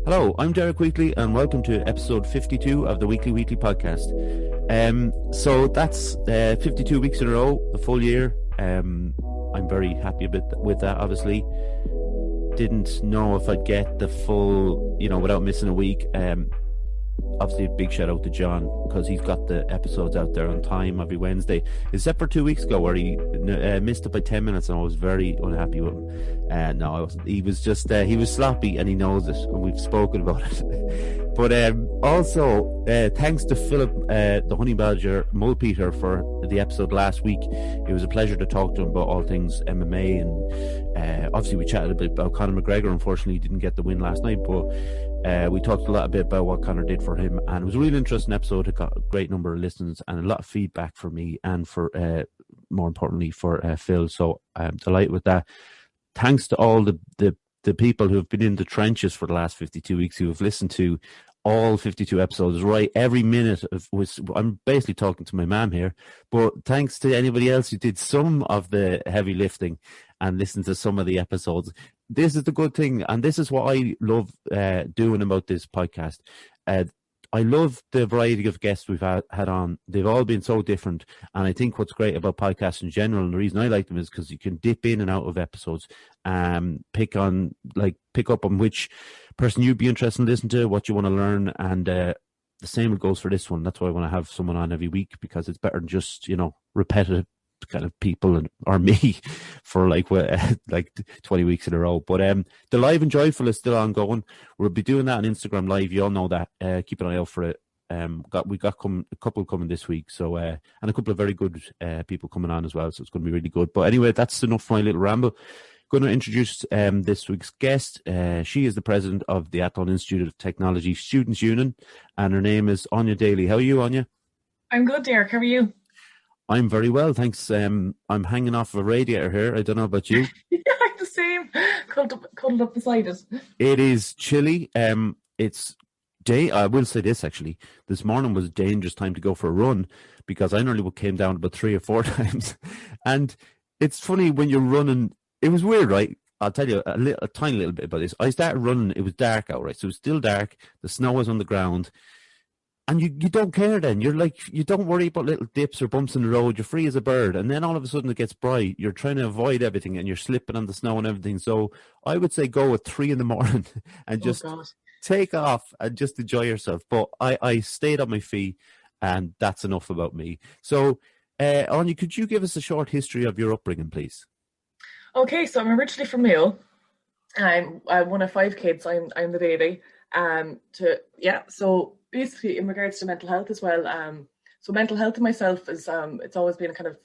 Hello, I'm Derek Wheatley, and welcome to episode 52 of the Wheatley podcast. So that's 52 weeks in a row, the full year. I'm very happy with that, obviously. Didn't know if I'd get the full, without missing a week. Obviously, a big shout out to John because he's got the episodes out there on time every Wednesday, except for 2 weeks ago where he missed it by 10 minutes, and I was very unhappy with him. No, I wasn't. He was just he was sloppy, and he knows it, and we've spoken about it. But also, thanks to Philip, the Honey Badger Mulpeter, for the episode last week. It was a pleasure to talk to him about all things MMA, and obviously we chatted a bit about Conor McGregor. Unfortunately, he didn't get the win last night, but we talked a bit about what Conor did for him, and it was a really interesting episode. It got a great number of listens and a lot of feedback for me, and for more importantly for Phil. So I'm delighted with that. Thanks to all the people who have been in the trenches for the last 52 weeks, who have listened to all 52 episodes, right? Every minute I'm basically talking to my mum here, but thanks to anybody else who did some of the heavy lifting and listened to some of the episodes. This is the good thing, and this is what I love doing about this podcast. I love the variety of guests we've had on. They've all been so different, and I think what's great about podcasts in general, and the reason I like them, is because you can dip in and out of episodes, pick up on which person you'd be interested in listening to, what you want to learn, and the same goes for this one. That's why I want to have someone on every week, because it's better than just repetitive kind of people or me for like 20 weeks in a row. But the Live and Joyful is still ongoing. We'll be doing that on Instagram Live. You all know that. Keep an eye out for it. We got a couple coming this week, so and a couple of very good people coming on as well, so it's going to be really good. But anyway, that's enough for my little ramble. Going to introduce this week's guest. She is the president of the Athlone Institute of Technology Students' Union, and her name is Áine Daly. How are you, Áine? I'm good, Derek. How are you? I'm very well, thanks. I'm hanging off a radiator here. I don't know about you. Yeah, I'm the same. Cuddled up beside it. It is chilly. I will say this, actually. This morning was a dangerous time to go for a run, because I nearly came down about 3 or 4 times. And it's funny when you're running. It was weird, right? I'll tell you a tiny little bit about this. I started running. It was dark out, right? So it was still dark. The snow was on the ground. And you don't care then. You're like, you don't worry about little dips or bumps in the road. You're free as a bird. And then all of a sudden it gets bright. You're trying to avoid everything, and you're slipping on the snow and everything. So I would say go at 3 a.m. and just take off and just enjoy yourself. But I stayed on my feet, and that's enough about me. So, Áine, could you give us a short history of your upbringing, please? Okay, so I'm originally from Mayo. I'm one of 5 kids. I'm the baby. So basically, in regards to mental health as well, so mental health in myself is it's always been a kind of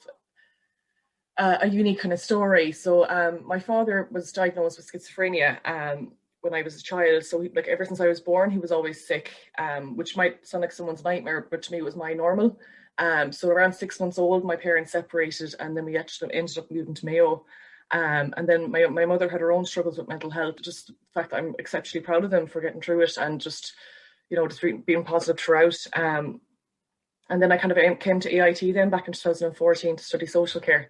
a unique kind of story. So my father was diagnosed with schizophrenia when I was a child. So ever since I was born, he was always sick, which might sound like someone's nightmare, but to me it was my normal. So around 6 months old, my parents separated, and then we actually ended up moving to Mayo. And then my mother had her own struggles with mental health. Just the fact that I'm exceptionally proud of them for getting through it, and just being positive throughout. And then I kind of came to AIT then back in 2014 to study social care,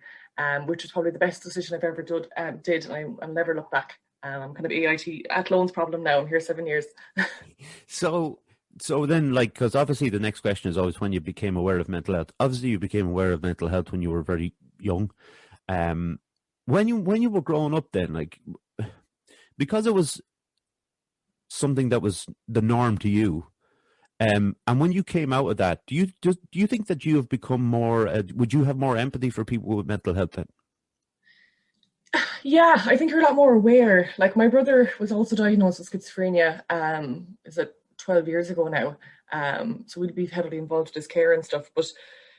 which was probably the best decision I've ever did, and I'll never look back. I'm kind of AIT Athlone's problem now. I'm here 7 years. So then, because obviously the next question is always when you became aware of mental health. Obviously you became aware of mental health when you were very young. When you were growing up then, because it was something that was the norm to you, and when you came out of that, do you think that you have become more, would you have more empathy for people with mental health then? Yeah, I think you're a lot more aware. Like, my brother was also diagnosed with schizophrenia, is it 12 years ago now? So we'd be heavily involved with his care and stuff. But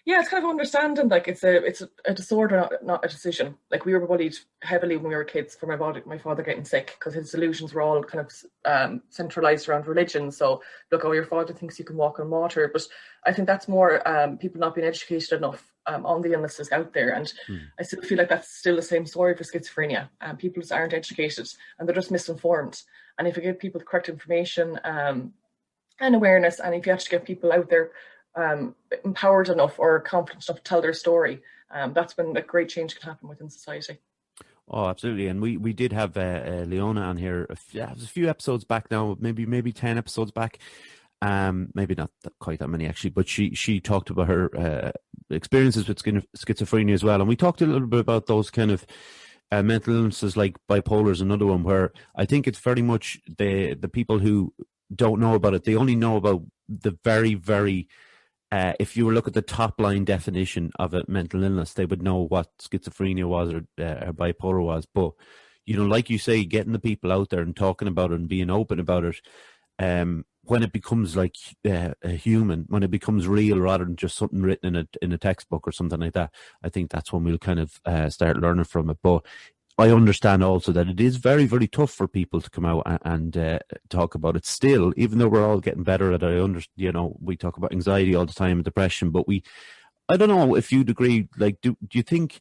yeah, it's kind of understanding, it's a disorder, not a decision. Like, we were bullied heavily when we were kids for my father getting sick, because his delusions were all kind of centralized around religion. So, look, your father thinks you can walk on water. But I think that's more people not being educated enough on the illnesses out there. And I still feel like that's still the same story for schizophrenia. People just aren't educated, and they're just misinformed. And if you give people the correct information and awareness, and if you actually get people out there empowered enough or confident enough to tell their story, that's when a great change can happen within society. Oh, absolutely. And we did have Leona on here. It was a few episodes back now, maybe 10 episodes back. Maybe not quite that many actually, but she talked about her experiences with schizophrenia as well. And we talked a little bit about those kind of mental illnesses like bipolar is another one where I think it's very much the people who don't know about it, they only know about the very, very if you were look at the top line definition of a mental illness, they would know what schizophrenia was or bipolar was. But, like you say, getting the people out there and talking about it and being open about it, when it becomes like a human, when it becomes real rather than just something written in a textbook or something like that, I think that's when we'll kind of start learning from it. But I understand also that it is very, very tough for people to come out and talk about it still, even though we're all getting better at it. We talk about anxiety all the time and depression, but I don't know if you'd agree, like, do you think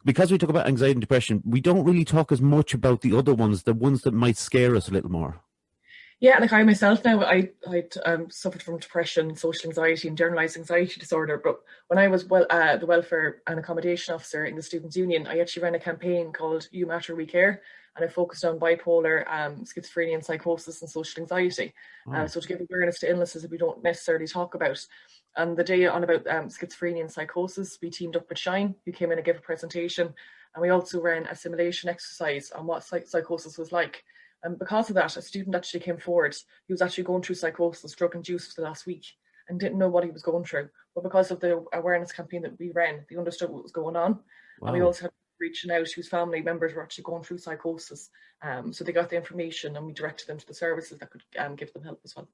because we talk about anxiety and depression, we don't really talk as much about the other ones, the ones that might scare us a little more? Yeah, like I myself now, I suffered from depression, social anxiety, and generalized anxiety disorder. But when I was the welfare and accommodation officer in the Students' Union, I actually ran a campaign called You Matter, We Care, and I focused on bipolar, schizophrenia, and psychosis and social anxiety. So to give awareness to illnesses that we don't necessarily talk about. And the day on about schizophrenia and psychosis, we teamed up with Shine, who came in and gave a presentation, and we also ran a simulation exercise on what psychosis was like. And because of that, a student actually came forward. He was actually going through psychosis, drug-induced for the last week, and didn't know what he was going through. But because of the awareness campaign that we ran, they understood what was going on. Wow. And we also had reaching out whose family members were actually going through psychosis. So they got the information, and we directed them to the services that could give them help as well.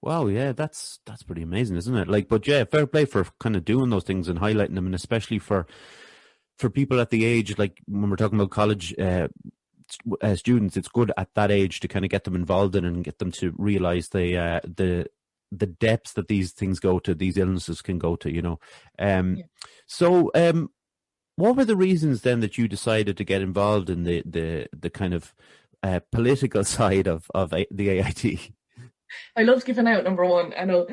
Wow, yeah, that's pretty amazing, isn't it? Like, but yeah, fair play for kind of doing those things and highlighting them, and especially for people at the age, like when we're talking about college students, it's good at that age to kind of get them involved in and get them to realize the depths that these things go to, these illnesses can go to, So what were the reasons then that you decided to get involved in the kind of political side of the AIT? I loved giving out, number one. I know.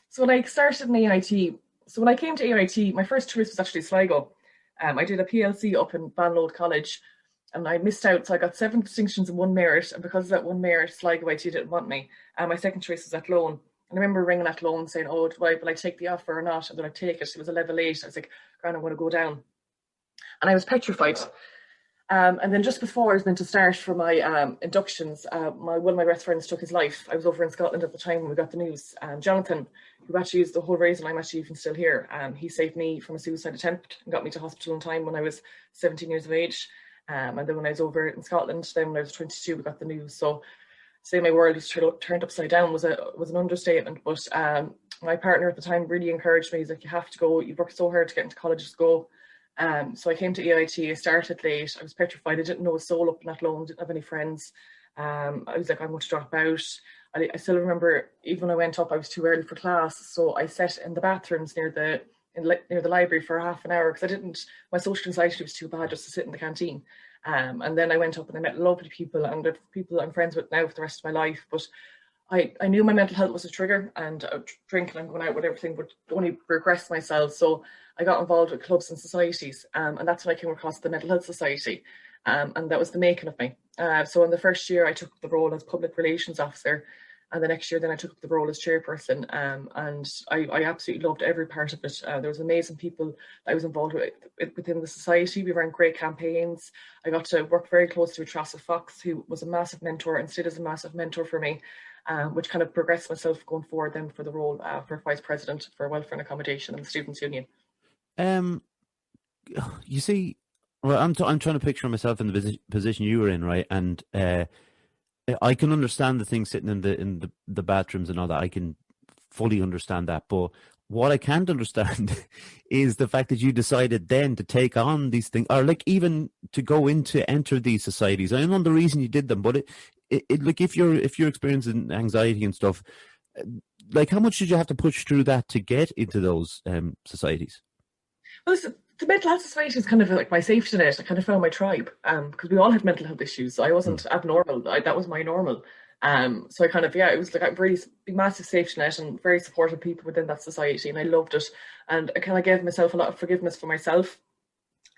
So when I started in AIT, so when I came to AIT, my first choice was actually Sligo. I did a PLC up in Banload College, and I missed out, so I got 7 distinctions and 1 merit, and because of that 1 merit, Sligo IT didn't want me. My second choice was Athlone. And I remember ringing Athlone saying, will I take the offer or not? And they're like, take it. It was a level 8. I was like, Gran, I'm going to go down. And I was petrified. And then just before I was meant to start for my inductions, one of my best friends took his life. I was over in Scotland at the time when we got the news. Jonathan, who actually is the whole reason I'm actually even still here, he saved me from a suicide attempt and got me to hospital in time when I was 17 years of age. And then when I was over in Scotland, then when I was 22, we got the news. So say my world was turned upside down was an understatement. But my partner at the time really encouraged me. He's like, you have to go. You've worked so hard to get into college, just go. So I came to AIT, I started late, I was petrified, I didn't know a soul up in Athlone, didn't have any friends. I was like, I'm going to drop out. I still remember, even when I went up, I was too early for class, so I sat in the bathrooms near the library for half an hour, because my social anxiety was too bad just to sit in the canteen. And then I went up and I met lovely people, and the people I'm friends with now for the rest of my life. But I knew my mental health was a trigger, and drinking and going out with everything would only regress myself. So I got involved with clubs and societies, and that's when I came across the Mental Health Society, and that was the making of me. So in the first year, I took the role as public relations officer, and the next year, then I took up the role as chairperson, and I absolutely loved every part of it. There was amazing people I was involved with within the society. We ran great campaigns. I got to work very closely with Trassa Fox, who was a massive mentor and still is a massive mentor for me. Which kind of progressed myself going forward then for the role for Vice President for Welfare and Accommodation in the Students' Union. You see, well, I'm trying to picture myself in the position you were in, right? And I can understand the things sitting in the bathrooms and all that. I can fully understand that. But what I can't understand is the fact that you decided then to take on these things, or like even to enter these societies. I know the reason you did them, but it like if you're experiencing anxiety and stuff, like how much did you have to push through that to get into those societies? Well, the Mental Health Society is kind of like my safety net. I kind of found my tribe because we all had mental health issues. So I wasn't abnormal. That was my normal. So I kind of, it was like a really big, massive safety net and very supportive people within that society. And I loved it. And I kind of gave myself a lot of forgiveness for myself.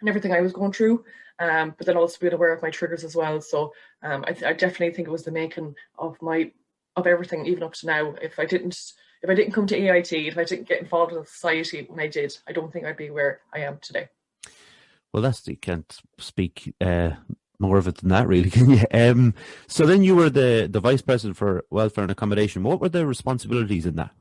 and everything I was going through, but then also being aware of my triggers as well. So I definitely think it was the making of everything, even up to now. If I didn't come to AIT, if I didn't get involved in society when I did, I don't think I'd be where I am today. Well, you can't speak more of it than that, really, can you? So then you were the Vice President for Welfare and Accommodation. What were the responsibilities in that?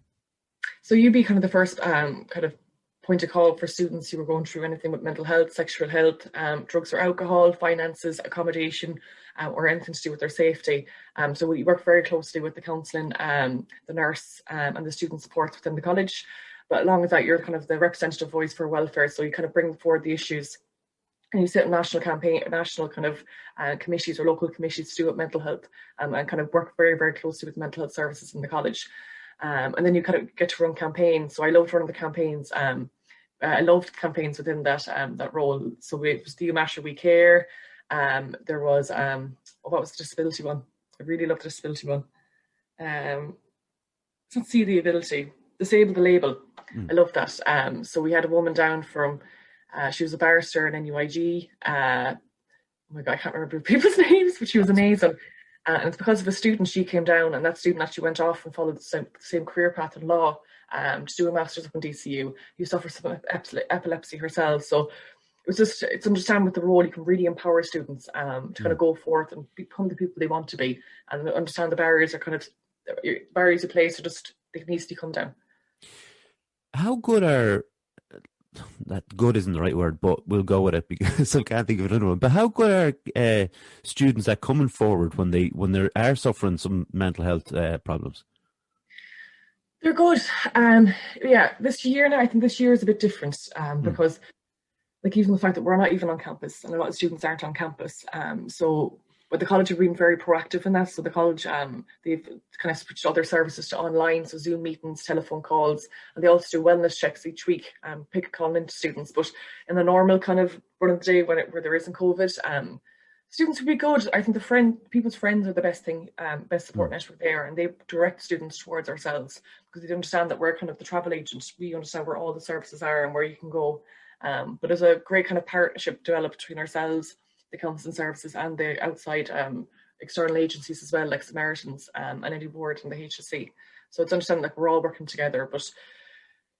So you'd be kind of the first kind of point of call for students who were going through anything with mental health, sexual health, drugs or alcohol, finances, accommodation, or anything to do with their safety. So we work very closely with the counselling, the nurse, and the student support within the college. But along with that, you're kind of the representative voice for welfare. So you kind of bring forward the issues, and you sit in national kind of committees or local committees to do with mental health, and kind of work very, very closely with mental health services in the college. And then you kind of get to run campaigns. So I loved running the campaigns. I loved campaigns within that role. So it was Do You Matter, We Care. There was what was the disability one? I really loved the disability one. Let's see, the ability, Disable the Label. I love that. So we had a woman down from she was a barrister in NUIG. Oh my God, I can't remember people's names, but she was amazing. And it's because of a student she came down, and that student actually went off and followed the same career path in law to do a master's up in DCU. You suffers from epilepsy herself. So it's understand with the role you can really empower students to kind of go forth and become the people they want to be, and understand the barriers you place, so just they can easily come down. How good are that good isn't the right word, but we'll go with it because I can't think of another one. But how good are students that coming forward when they are suffering some mental health problems? They're good. This year now, I think this year is a bit different because, like, even the fact that we're not even on campus, and a lot of students aren't on campus. But the college have been very proactive in that. So the college, they've kind of switched other services to online, so Zoom meetings, telephone calls, and they also do wellness checks each week, calling into students. But in the normal kind of run of the day where there isn't COVID, students would be good. I think people's friends are the best thing, best support network there, and they direct students towards ourselves because they understand that we're kind of the travel agents. We understand where all the services are and where you can go. But there's a great kind of partnership developed between ourselves, the counselling services, and the outside external agencies as well, like Samaritans and any board and the HSC. So it's understanding that we're all working together. But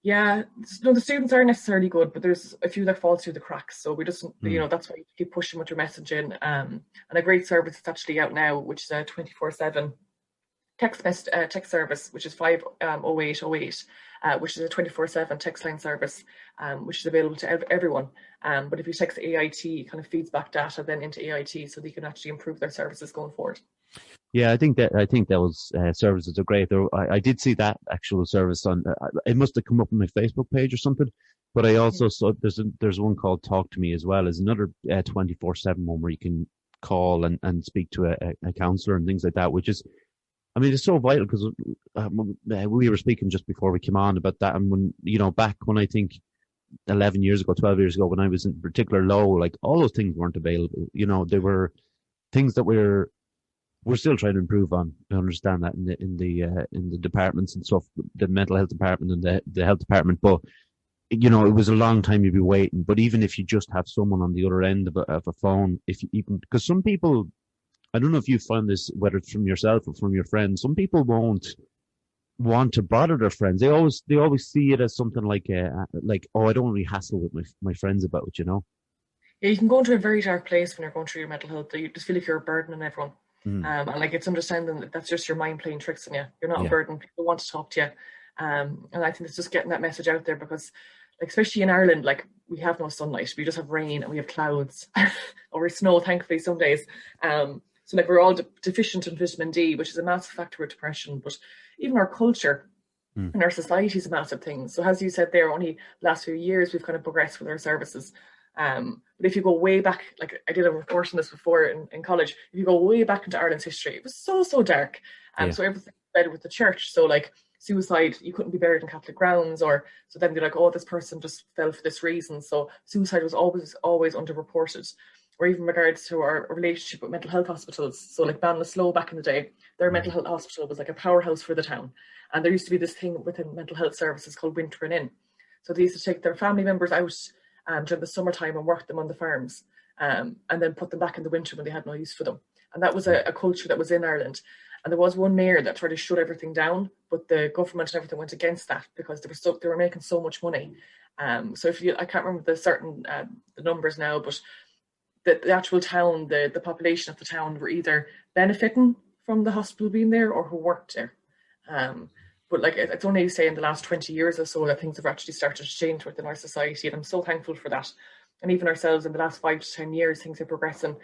yeah, no, the students aren't necessarily good, but there's a few that fall through the cracks. So we just, that's why you keep pushing with your messaging. And a great service that's actually out now, which is a 24/7 text service, which is 50808, which is a 24/7 text line service, which is available to everyone. But if you text AIT, it kind of feeds back data then into AIT, so they can actually improve their services going forward. Yeah, I think those services are great. I did see that actual service on. It must have come up on my Facebook page or something. But I also saw there's one called Talk to Me as well. There's another 24/7 one where you can call and speak to a counsellor and things like that, which is, I mean, it's so vital because we were speaking just before we came on about that. And when, back when I think 11 years ago, 12 years ago, when I was in particular low, like all those things weren't available. They were things that we're still trying to improve on. I understand that in the departments and stuff, the mental health department and the health department. But, it was a long time you'd be waiting. But even if you just have someone on the other end of a phone, because some people, I don't know if you found this, whether it's from yourself or from your friends, some people won't want to bother their friends. They always see it as something like, oh, I don't really hassle with my friends about it, Yeah, you can go into a very dark place when you're going through your mental health. You just feel like you're a burden on everyone. And like, it's understanding that that's just your mind playing tricks on you. You're not a burden. People want to talk to you. And I think it's just getting that message out there because, like, especially in Ireland, like, we have no sunlight. We just have rain and we have clouds or snow, thankfully, some days. So like, we're all deficient in vitamin D, which is a massive factor of depression. But even our culture and our society is a massive thing. So as you said there, only last few years we've kind of progressed with our services. But if you go way back, like I did a report on this before in college, if you go way back into Ireland's history, it was so dark. So everything was better with the church. So like suicide, you couldn't be buried in Catholic grounds, or so then they're like, oh, this person just fell for this reason. So suicide was always underreported. Or even in regards to our relationship with mental health hospitals. So like Ballinasloe back in the day, their mental health hospital was like a powerhouse for the town. And there used to be this thing within mental health services called wintering in. So they used to take their family members out during the summertime and worked them on the farms, and then put them back in the winter when they had no use for them. And that was a culture that was in Ireland. And there was one mayor that tried to shut everything down, but the government and everything went against that because they were making so much money. So I can't remember the numbers now, but the actual town, the population of the town were either benefiting from the hospital being there or who worked there. But like, it's only, say, in the last 20 years or so that things have actually started to change within our society, and I'm so thankful for that. And even ourselves, in the last 5 to 10 years, things are progressing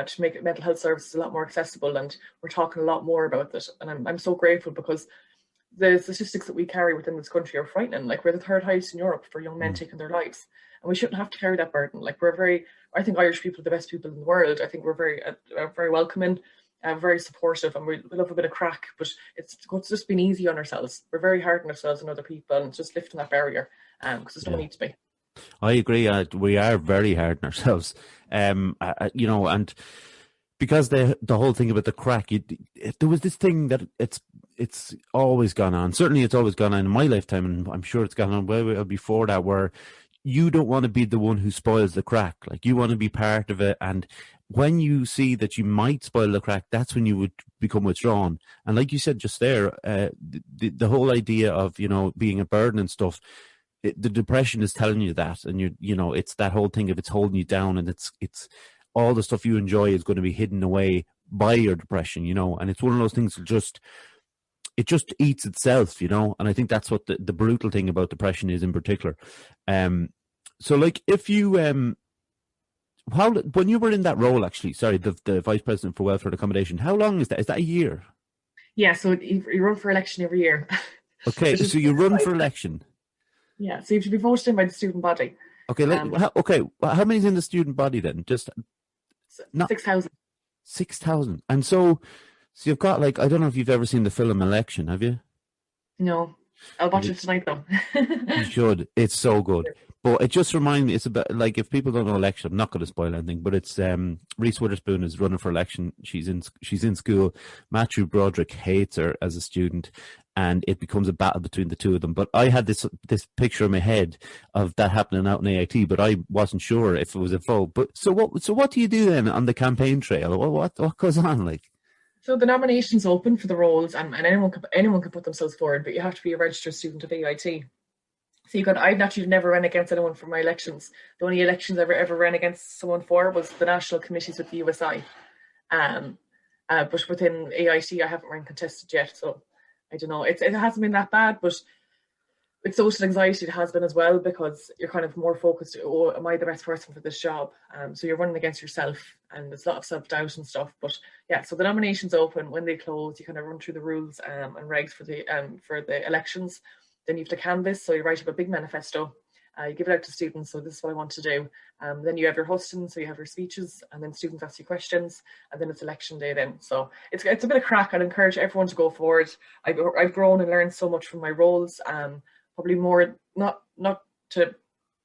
to make mental health services a lot more accessible, and we're talking a lot more about it. And I'm so grateful, because the statistics that we carry within this country are frightening. Like, we're the third highest in Europe for young men taking their lives, and we shouldn't have to carry that burden. Like, I think Irish people are the best people in the world. I think we're very welcoming, very supportive, and we love a bit of crack, but it's just been easy on ourselves. We're very hard on ourselves and other people, and just lifting that barrier, because there's no need to be. I agree. We are very hard on ourselves, and because the whole thing about the crack, there was this thing that it's always gone on. Certainly, it's always gone on in my lifetime, and I'm sure it's gone on well before that, where you don't want to be the one who spoils the crack. Like, you want to be part of it, and when you see that you might spoil the crack, that's when you would become withdrawn. And like you said just there, the whole idea of being a burden and stuff. The depression is telling you that, and it's that whole thing of it's holding you down, and it's all the stuff you enjoy is going to be hidden away by your depression, and it's one of those things that it just eats itself, and I think that's what the brutal thing about depression is in particular. So like, if you when you were in that role, actually, sorry, the Vice President for Welfare and Accommodation, how long is that? Is that a year? Yeah, so you run for election every year. Okay, so you run for election. Yeah, so you have to be voted in by the student body. Okay, how many's in the student body then? Just 6,000. 6,000. And so you've got, like, I don't know if you've ever seen the film Election, have you? No, I'll watch it tonight though. You should. It's so good. But it just reminds me, it's about, like, if people don't know Election, I'm not going to spoil anything, but it's Reese Witherspoon is running for election. She's in school. Matthew Broderick hates her as a student, and it becomes a battle between the two of them. But I had this picture in my head of that happening out in AIT, but I wasn't sure if it was a vote. But so what do you do then on the campaign trail? What goes on, like? So the nomination's open for the roles, and anyone can put themselves forward, but you have to be a registered student of AIT. So I've actually never run against anyone for my elections. The only elections I've ever ran against someone for was the national committees with the USI. But within AIT, I haven't run contested yet. So I don't know. It hasn't been that bad, but with social anxiety, it has been as well, because you're kind of more focused. Oh, am I the best person for this job? So you're running against yourself, and there's a lot of self-doubt and stuff. But yeah, so the nomination's open. When they close, you kind of run through the rules and regs for the elections. Then you have to canvass, so you write up a big manifesto. You give it out to students, so this is what I want to do. Then you have your hosting, so you have your speeches, and then students ask you questions, and then it's election day then. So it's a bit of crack. I'd encourage everyone to go forward. I've grown and learned so much from my roles. Probably more, not to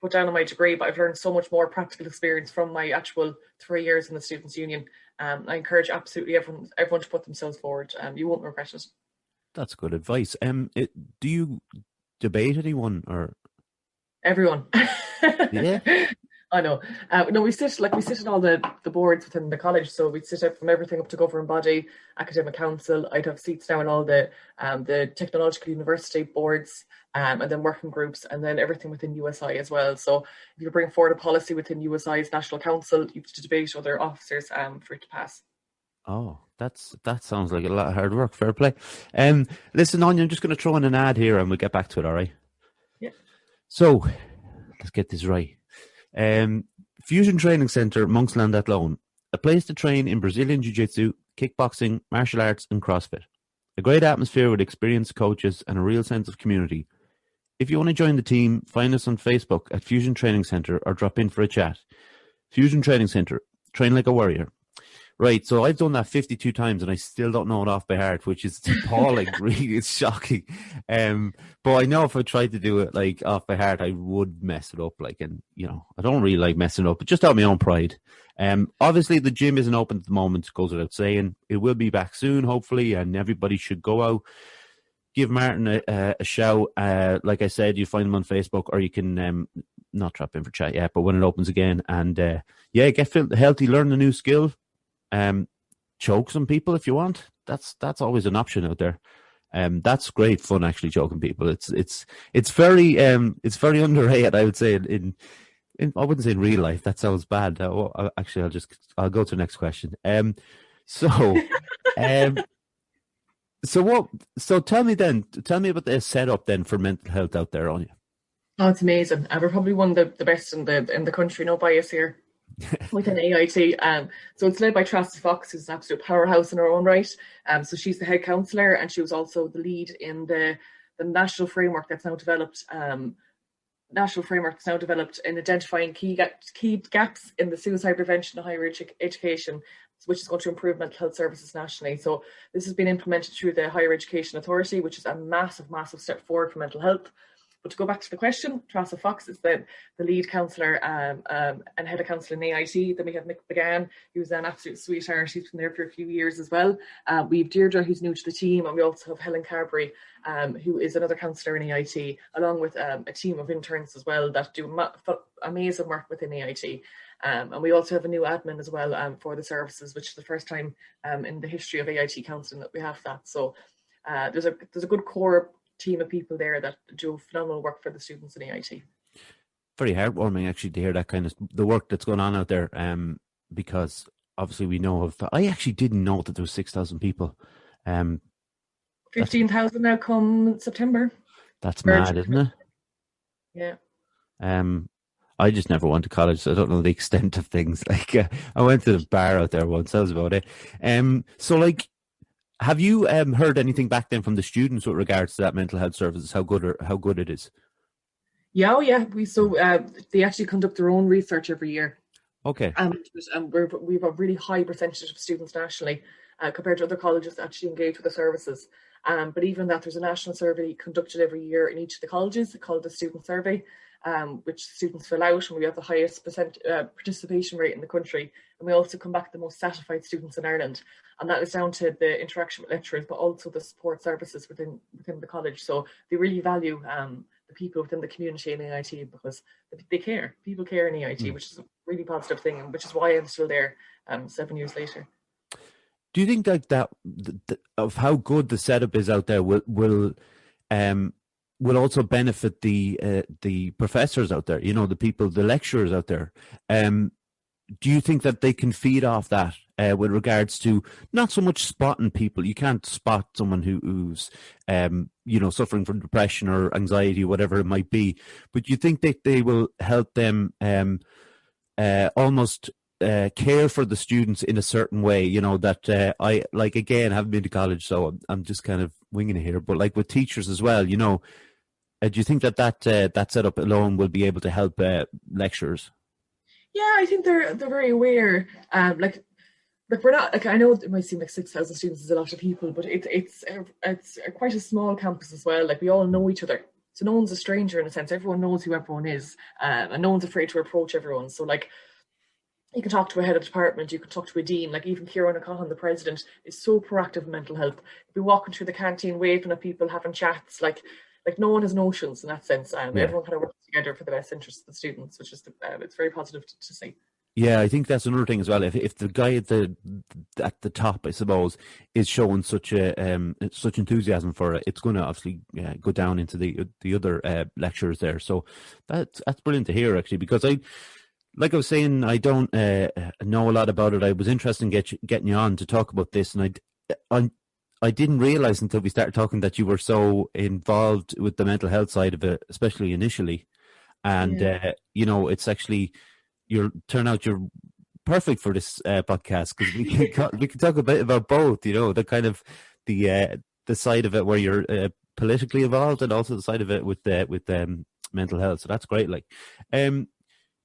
put down on my degree, but I've learned so much more practical experience from my actual 3 years in the Students' Union. I encourage absolutely everyone to put themselves forward. You won't regret it. That's good advice. Do you debate anyone or everyone? Yeah. I know. No, we sit in all the boards within the college. So we sit up from everything up to governing body, academic council. I'd have seats now in all the technological university boards, and then working groups, and then everything within USI as well. So if you bring forward a policy within USI's national council, you have to debate other officers for it to pass. Oh, that sounds like a lot of hard work. Fair play. Listen, Áine, I'm just going to throw in an ad here, and we'll get back to it. All right. Yeah. So let's get this right. Fusion Training Centre, Monksland Athlone, a place to train in Brazilian Jiu-Jitsu, kickboxing, martial arts and CrossFit. A great atmosphere with experienced coaches and a real sense of community. If you want to join the team, find us on Facebook at Fusion Training Centre or drop in for a chat. Fusion Training Centre, train like a warrior. Right, so I've done that 52 times and I still don't know it off by heart, which is appalling. Really, it's shocking. But I know if I tried to do it like off by heart, I would mess it up. Like, and I don't really like messing it up, but just out of my own pride. Obviously, the gym isn't open at the moment, goes without saying. It will be back soon, hopefully, and everybody should go out. give Martin a shout. Like I said, you find him on Facebook, or you can not drop in for chat yet, but when it opens again, and get healthy, learn a new skill, choke some people if you want. That's always an option out there. That's great fun, actually, choking people. It's very underrated, I would say. In I wouldn't say in real life. That sounds bad. Actually, I'll go to the next question. So tell me about the setup then for mental health out there, Áine. Oh, it's amazing. We're probably one of the best in the country. No bias here. Within AIT. So it's led by Tracey Fox, who's an absolute powerhouse in her own right. So she's the head counsellor, and she was also the lead in the national framework that's now developed. In identifying key gaps in the suicide prevention and higher education, which is going to improve mental health services nationally. So this has been implemented through the Higher Education Authority, which is a massive step forward for mental health. But to go back to the question, Tracey Fox is the lead counsellor and head of counsel in AIT. Then we have Mick McGann, who's an absolute sweetheart. He's been there for a few years as well. We have Deirdre, who's new to the team, and we also have Helen Carberry, who is another counsellor in AIT, along with a team of interns as well that do amazing work within AIT. And we also have a new admin as well for the services, which is the first time in the history of AIT counselling that we have that. So there's a good core team of people there that do phenomenal work for the students in AIT. Very heartwarming, actually, to hear that kind of the work that's going on out there. Because obviously we know I actually didn't know that there was 6,000 people. 15,000 now come September. That's mad, isn't it? Yeah. I just never went to college, so I don't know the extent of things. Like I went to the bar out there once. That was about it. So like, have you heard anything back then from the students with regards to that mental health services? How good it is? Yeah. They actually conduct their own research every year. Okay. We have a really high percentage of students nationally compared to other colleges that actually engage with the services. But even that, there's a national survey conducted every year in each of the colleges called the Student Survey, which students fill out, and we have the highest participation rate in the country. And we also come back the most satisfied students in Ireland. And that is down to the interaction with lecturers, but also the support services within the college. So they really value the people within the community in AIT because they care. People care in AIT, which is a really positive thing, and which is why I'm still there 7 years later. Do you think like that of how good the setup is out there will also benefit the professors out there? You know, the lecturers out there. Do you think that they can feed off that with regards to not so much spotting people? You can't spot someone who's suffering from depression or anxiety, whatever it might be. But you think that they will help them almost care for the students in a certain way? You know, that I like, again, haven't been to college, so I'm just kind of winging it here. But like with teachers as well, you know, do you think that setup alone will be able to help lecturers? Yeah, I think they're very aware. Like we're not, like, I know it might seem like 6,000 students is a lot of people, but it's quite a small campus as well. Like we all know each other, so no one's a stranger in a sense. Everyone knows who everyone is, and no one's afraid to approach everyone. So like, you can talk to a head of department, you can talk to a dean. Like even Kieran O'Connell, the president, is so proactive in mental health. You'll be walking through the canteen, waving at people, having chats. Like no one has notions in that sense. Everyone kind of works together for the best interest of the students, which is it's very positive to see. Yeah, I think that's another thing as well. If the guy at the top, I suppose, is showing such enthusiasm for it, it's going to obviously go down into the other lecturers there. So that's brilliant to hear, actually, because like I was saying, I don't know a lot about it. I was interested in getting you on to talk about this, and I didn't realize until we started talking that you were so involved with the mental health side of it, especially initially. And, it's actually, you're perfect for this podcast, because we can talk a bit about both, you know, the kind of the side of it where you're politically involved, and also the side of it with mental health. So that's great. Like,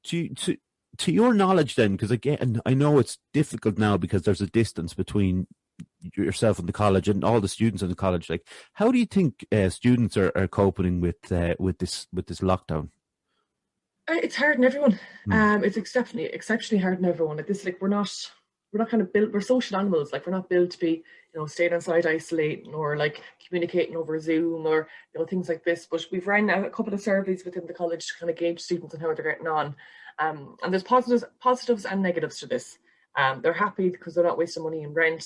to your knowledge then, because again, I know it's difficult now because there's a distance between yourself and the college and all the students in the college. Like, how do you think students are coping with this lockdown? It's hard on everyone. It's exceptionally hard on everyone. Like this, like we're not we're not kind of built, we're social animals, like we're not built to be, staying inside isolating or like communicating over Zoom or, things like this. But we've run a couple of surveys within the college to kind of gauge students and how they're getting on. And there's positives and negatives to this. They're happy because they're not wasting money in rent.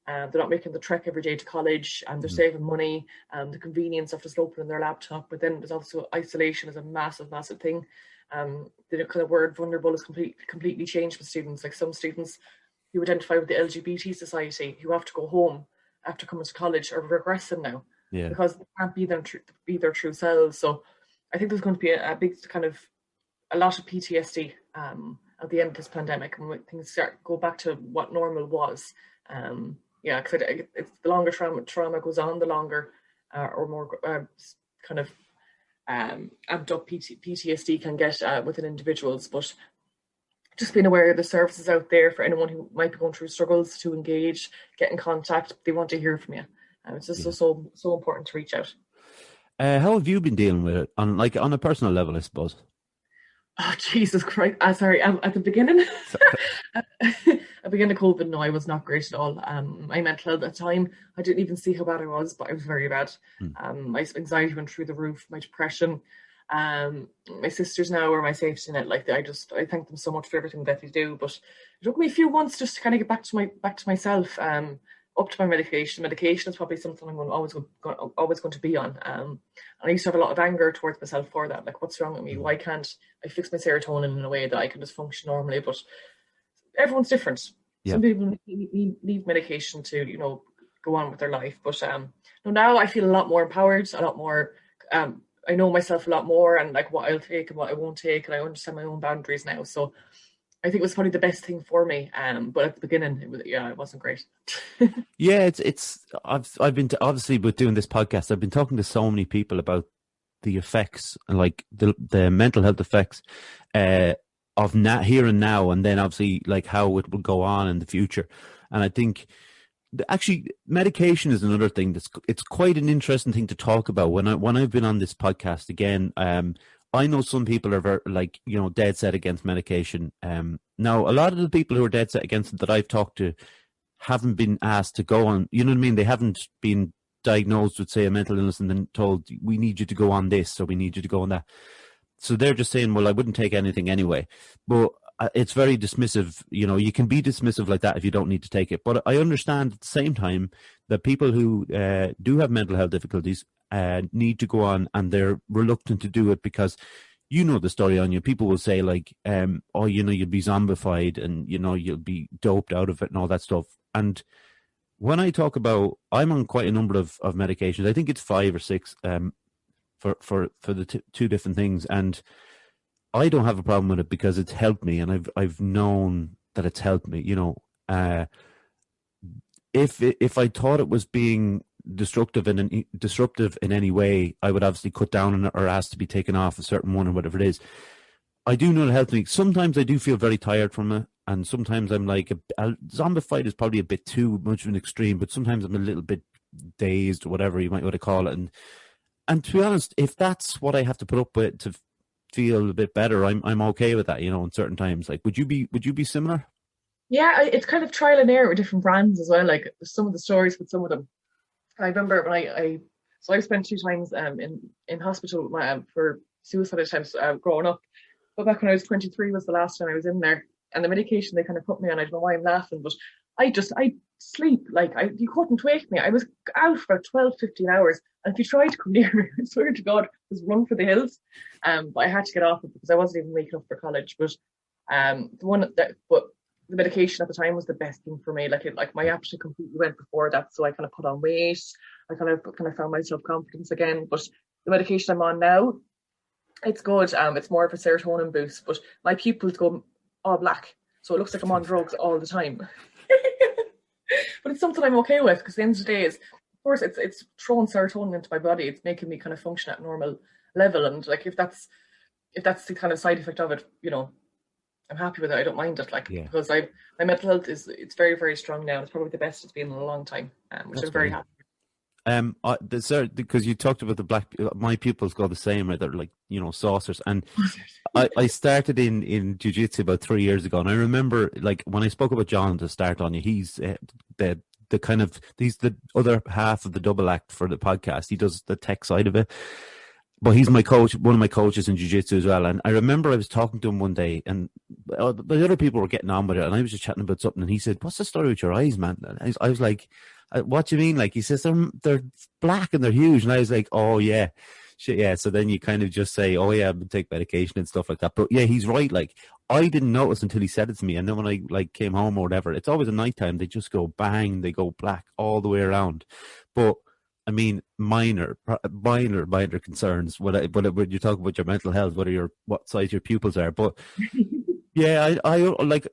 They're not making the trek every day to college, and they're saving money. The convenience of just opening their laptop. But then there's also isolation is a massive, massive thing. The kind of word vulnerable is completely changed with students. Like some students who identify with the LGBT society who have to go home after coming to college are regressing now because they can't be their true selves. So I think there's going to be a big kind of a lot of PTSD at the end of this pandemic, and when things go back to what normal was. Because it's the longer trauma goes on, the longer or more kind of amped up PTSD can get within individuals. But just being aware of the services out there for anyone who might be going through struggles to engage, get in contact. They want to hear from you. It's just so important to reach out. How have you been dealing with it on a personal level, I suppose? Oh, Jesus Christ. Sorry, at the beginning, at the beginning of COVID, no, I was not great at all. My mental health at the time, I didn't even see how bad I was, but I was very bad. My anxiety went through the roof, my depression. My sisters now are my safety net. Like I thank them so much for everything that they do. But it took me a few months just to kind of get back to myself. Up to my medication. Medication is probably something I'm always going to be on. And I used to have a lot of anger towards myself for that. Like, what's wrong with me? Why can't I fix my serotonin in a way that I can just function normally? But everyone's different. Yeah. Some people need medication to, go on with their life. But now I feel a lot more empowered, a lot more. I know myself a lot more, and like what I'll take and what I won't take, and I understand my own boundaries now. So I think it was probably the best thing for me. But at the beginning, it wasn't great. Yeah, I've been obviously with doing this podcast, I've been talking to so many people about the effects, like the mental health effects of here and now, and then obviously like how it will go on in the future. And I think actually medication is another thing it's quite an interesting thing to talk about. When I've been on this podcast again, I know some people are very, dead set against medication. Now, a lot of the people who are dead set against it that I've talked to haven't been asked to go on, you know what I mean? They haven't been diagnosed with, say, a mental illness and then told, we need you to go on this, or we need you to go on that. So they're just saying, well, I wouldn't take anything anyway. But it's very dismissive. You can be dismissive like that if you don't need to take it. But I understand at the same time that people who do have mental health difficulties need to go on, and they're reluctant to do it because the story on you. People will say like, you'll be zombified and, you'll be doped out of it and all that stuff. And when I talk about, I'm on quite a number of medications. I think it's 5 or 6 for the two different things. And I don't have a problem with it because it's helped me, and I've known that it's helped me. If I thought it was being disruptive in any way, I would obviously cut down on it or ask to be taken off a certain one or whatever it is. I do know it helps me. Sometimes I do feel very tired from it, and sometimes I'm like zombified is probably a bit too much of an extreme, but sometimes I'm a little bit dazed or whatever you might want to call it. And to be honest, if that's what I have to put up with to feel a bit better, I'm okay with that. In certain times, like would you be similar? Yeah, it's kind of trial and error with different brands as well. Like some of the stories with some of them. I remember when I spent 2 times in hospital for suicide attempts growing up. But back when I was 23 was the last time I was in there, and the medication they kind of put me on, I don't know why I'm laughing, but I sleep like you couldn't wake me. I was out for 12, 15 hours, and if you tried to come near me, I swear to God, it was run for the hills. But I had to get off it because I wasn't even waking up for college. But the medication at the time was the best thing for me. Like my appetite completely went before that, so I kind of put on weight. I kind of found my self-confidence again. But the medication I'm on now, it's good. It's more of a serotonin boost, but my pupils go all black, so it looks like I'm on drugs all the time. But it's something I'm okay with, because at the end of the day, of course, it's throwing serotonin into my body. It's making me kind of function at a normal level, and like if that's the kind of side effect of it, I'm happy with it. I don't mind it, because my mental health it's very, very strong now. It's probably the best it's been in a long time, which I'm very happy with. Because you talked about the black, my pupils go the same, right? They're like, saucers. And I started in jiu-jitsu about 3 years ago. And I remember, like, when I spoke about John to start on you, he's he's the other half of the double act for the podcast. He does the tech side of it. But he's my coach, one of my coaches in jiu-jitsu as well. And I remember I was talking to him one day, and the other people were getting on with it, and I was just chatting about something, and he said, "What's the story with your eyes, man?" And I was like, "What do you mean?" Like, he says, they're black and they're huge. And I was like, "Oh, yeah. Shit, yeah." So then you kind of just say, "Oh, yeah, I'm take medication and stuff like that." But yeah, he's right. Like, I didn't notice until he said it to me. And then when I came home or whatever, it's always at nighttime. They just go bang, they go black all the way around. But I mean, minor concerns. When you talk about your mental health, what size your pupils are, but yeah, I like.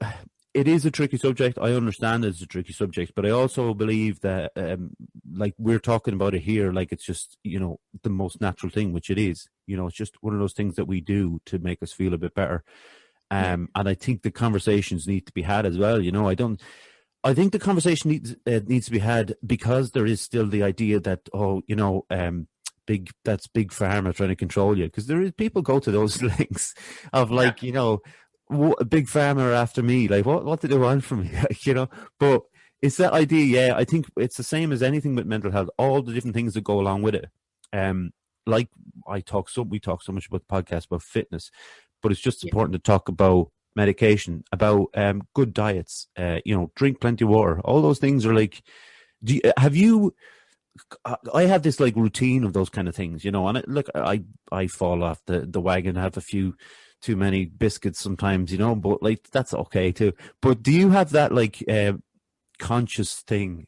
It is a tricky subject. I understand it's a tricky subject, but I also believe that, like we're talking about it here, like it's just the most natural thing, which it is. It's just one of those things that we do to make us feel a bit better. And I think the conversations need to be had as well. I think the conversation needs to be had because there is still the idea that that's big pharma trying to control you, because there is people go to those links of like big pharma are after me, like what do they want from me, But it's that idea. Yeah, I think it's the same as anything with mental health. All the different things that go along with it. Like we talk so much about the podcast about fitness, but it's just important to talk about medication, about good diets, drink plenty of water. All those things are like, I have this like routine of those kind of things, and I fall off the wagon, have a few too many biscuits sometimes, but like that's okay too. But do you have that like conscious thing,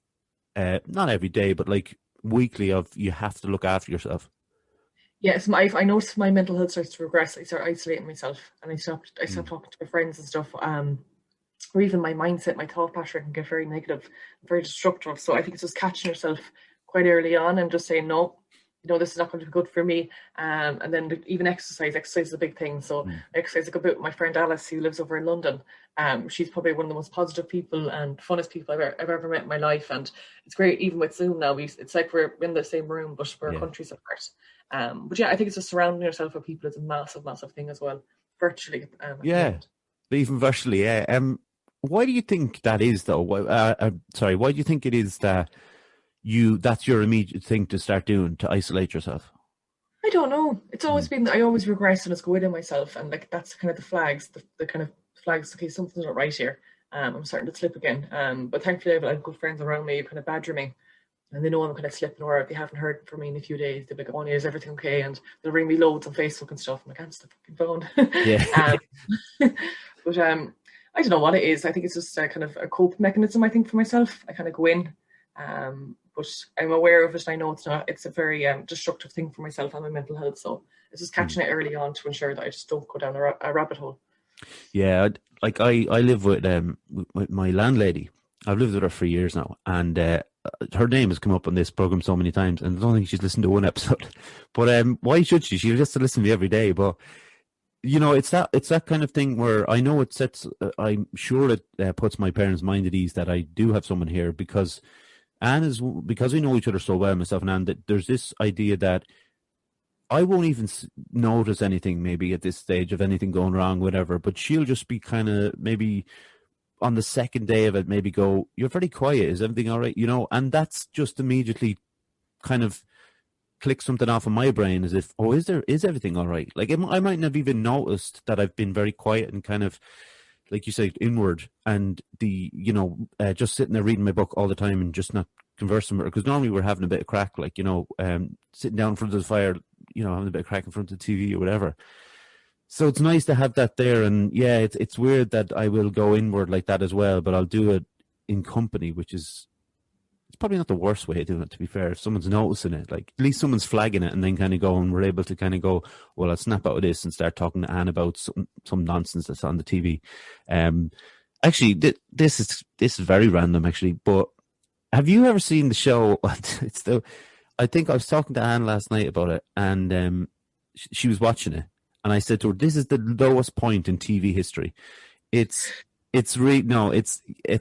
not every day, but like weekly, of you have to look after yourself? Yes, I noticed my mental health starts to regress. I start isolating myself, and I stop talking to my friends and stuff. Or even my mindset, my thought pattern can get very negative, very destructive. So I think it's just catching yourself quite early on and just saying, no, this is not going to be good for me. And then even exercise is a big thing. So I exercise a good bit with my friend Alice, who lives over in London. She's probably one of the most positive people and funnest people I've ever met in my life. And it's great, even with Zoom now, it's like we're in the same room, but we're countries apart. But yeah, I think it's just surrounding yourself with people is a massive, massive thing as well, virtually. Even virtually, yeah. Why do you think that is, though? Why do you think it is that that's your immediate thing to start doing, to isolate yourself? I don't know. It's always been, I always regress and just go within myself, and like that's kind of the flags, the kind of flags. Okay, something's not right here. I'm starting to slip again. But thankfully, I have good friends around me who kind of badger me. And they know I'm kind of slipping, or if they haven't heard from me in a few days, they'll be like, "Oh, is everything okay?" And they'll ring me loads on Facebook and stuff. I'm like, "Answer the fucking phone." Yeah. But I don't know what it is. I think it's just a kind of a cope mechanism, I think, for myself. I kind of go in, but I'm aware of it. And I know it's a very destructive thing for myself and my mental health. So it's just catching it early on to ensure that I just don't go down a rabbit hole. Yeah, like I live with my landlady. I've lived with her for years now, and her name has come up on this program so many times, and I don't think she's listened to one episode. But why should she? She just to listen to me every day. But it's that kind of thing where I know it sets. I'm sure it puts my parents' mind at ease that I do have someone here, because because we know each other so well, myself and Anne, that there's this idea that I won't even notice anything maybe at this stage of anything going wrong, whatever. But she'll just be kind of maybe on the second day of it, maybe go, "You're very quiet. Is everything all right?" And that's just immediately kind of click something off in my brain as if, "Oh, is everything all right?" Like I mightn't have even noticed that I've been very quiet and kind of, like you say, inward, and just sitting there reading my book all the time and just not conversing with her, because normally we're having a bit of crack, like, sitting down in front of the fire, having a bit of crack in front of the TV or whatever. So it's nice to have that there. And yeah, it's weird that I will go inward like that as well, but I'll do it in company, which is, it's probably not the worst way of doing it, to be fair. If someone's noticing it, like at least someone's flagging it, and then kind of go, and we're able to kind of go, well, I'll snap out of this and start talking to Anne about some nonsense that's on the TV. Actually, this is very random, actually, but have you ever seen the show? I think I was talking to Anne last night about it, and she was watching it. And I said to her, "This is the lowest point in TV history. It's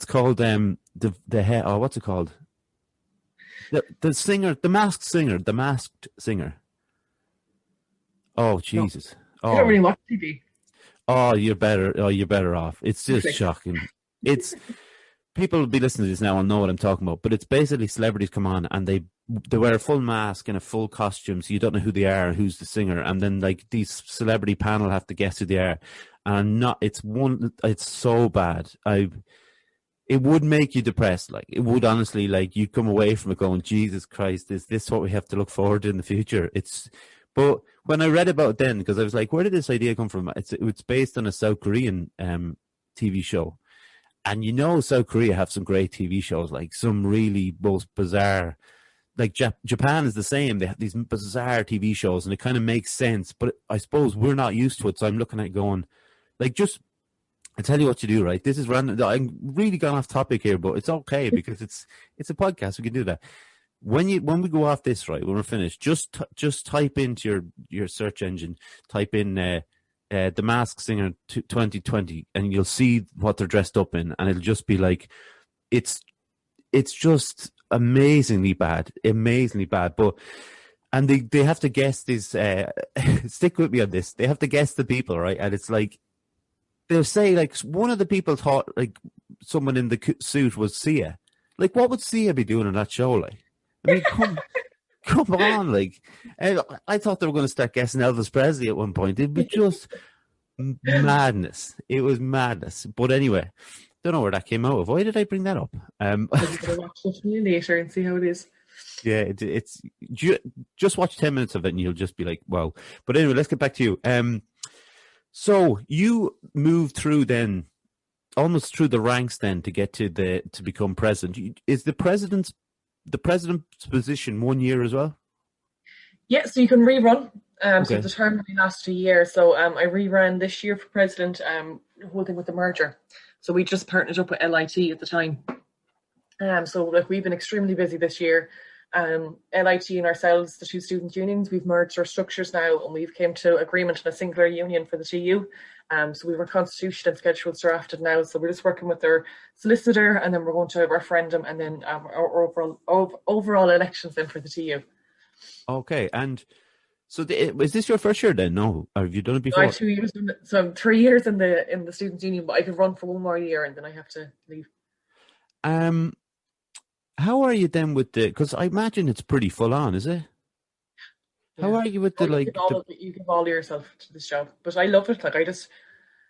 called what's it called? The singer, the masked singer. Oh No, Jesus! I don't Oh, really watch TV. oh, you're better. Oh, you're better off. It's just Netflix. shocking. It's people will be listening to this now and know what I'm talking about. But it's basically celebrities come on and they wear a full mask and a full costume, so you don't know who they are, who's the singer, and then like these celebrity panel have to guess who they are. And not, it's so bad. It would make you depressed. Like it would honestly, like you'd come away from it going, Jesus Christ, is this what we have to look forward to in the future? But when I read about it then, because I was like, where did this idea come from? It's based on a South Korean TV show. And South Korea have some great TV shows, like some really most bizarre, like Japan is the same. They have these bizarre TV shows and it kind of makes sense, but I suppose we're not used to it. So I'm looking at it going, like, I tell you what you do, right? This is random. I'm really gone off topic here, but it's okay because it's a podcast. We can do that. When we go off this, right, when we're finished, just type into your search engine, type in The Masked Singer 2020, and you'll see what they're dressed up in, and it'll just be like, it's just amazingly bad. But and they have to guess this. Stick with me on this. They have to guess the people, right? And it's like they'll say like one of the people thought like someone in the suit was Sia. Like, what would Sia be doing on that show? Like, I mean, come on, like, I thought they were going to start guessing Elvis Presley at one point. It was just madness. It was madness. But anyway, don't know where that came out of. Why did I bring that up? I'm going to watch it later and see how it is. Yeah, it's just watch 10 minutes of it and you'll just be like, wow. But anyway, let's get back to you. So you moved through then, almost through the ranks then to get to become president. Is the president's position 1 year as well? Yeah, so you can rerun. Okay. So the term only lasts a year. So I reran this year for president, whole thing with the merger. So we just partnered up with LIT at the time. So like we've been extremely busy this year. LIT and ourselves, the two student unions, we've merged our structures now and we've came to agreement on a singular union for the TU. So we have a constitution and schedules drafted now. So we're just working with their solicitor and then we're going to a referendum and then our overall elections then for the TU. Okay, and so is this your first year then? No, or have you done it before? I have 2 years, so I'm 3 years in the student union, but I could run for one more year and then I have to leave. How are you then with because I imagine it's pretty full on, is it? Yeah. How are you with you give all yourself to this job, but I love it. Like it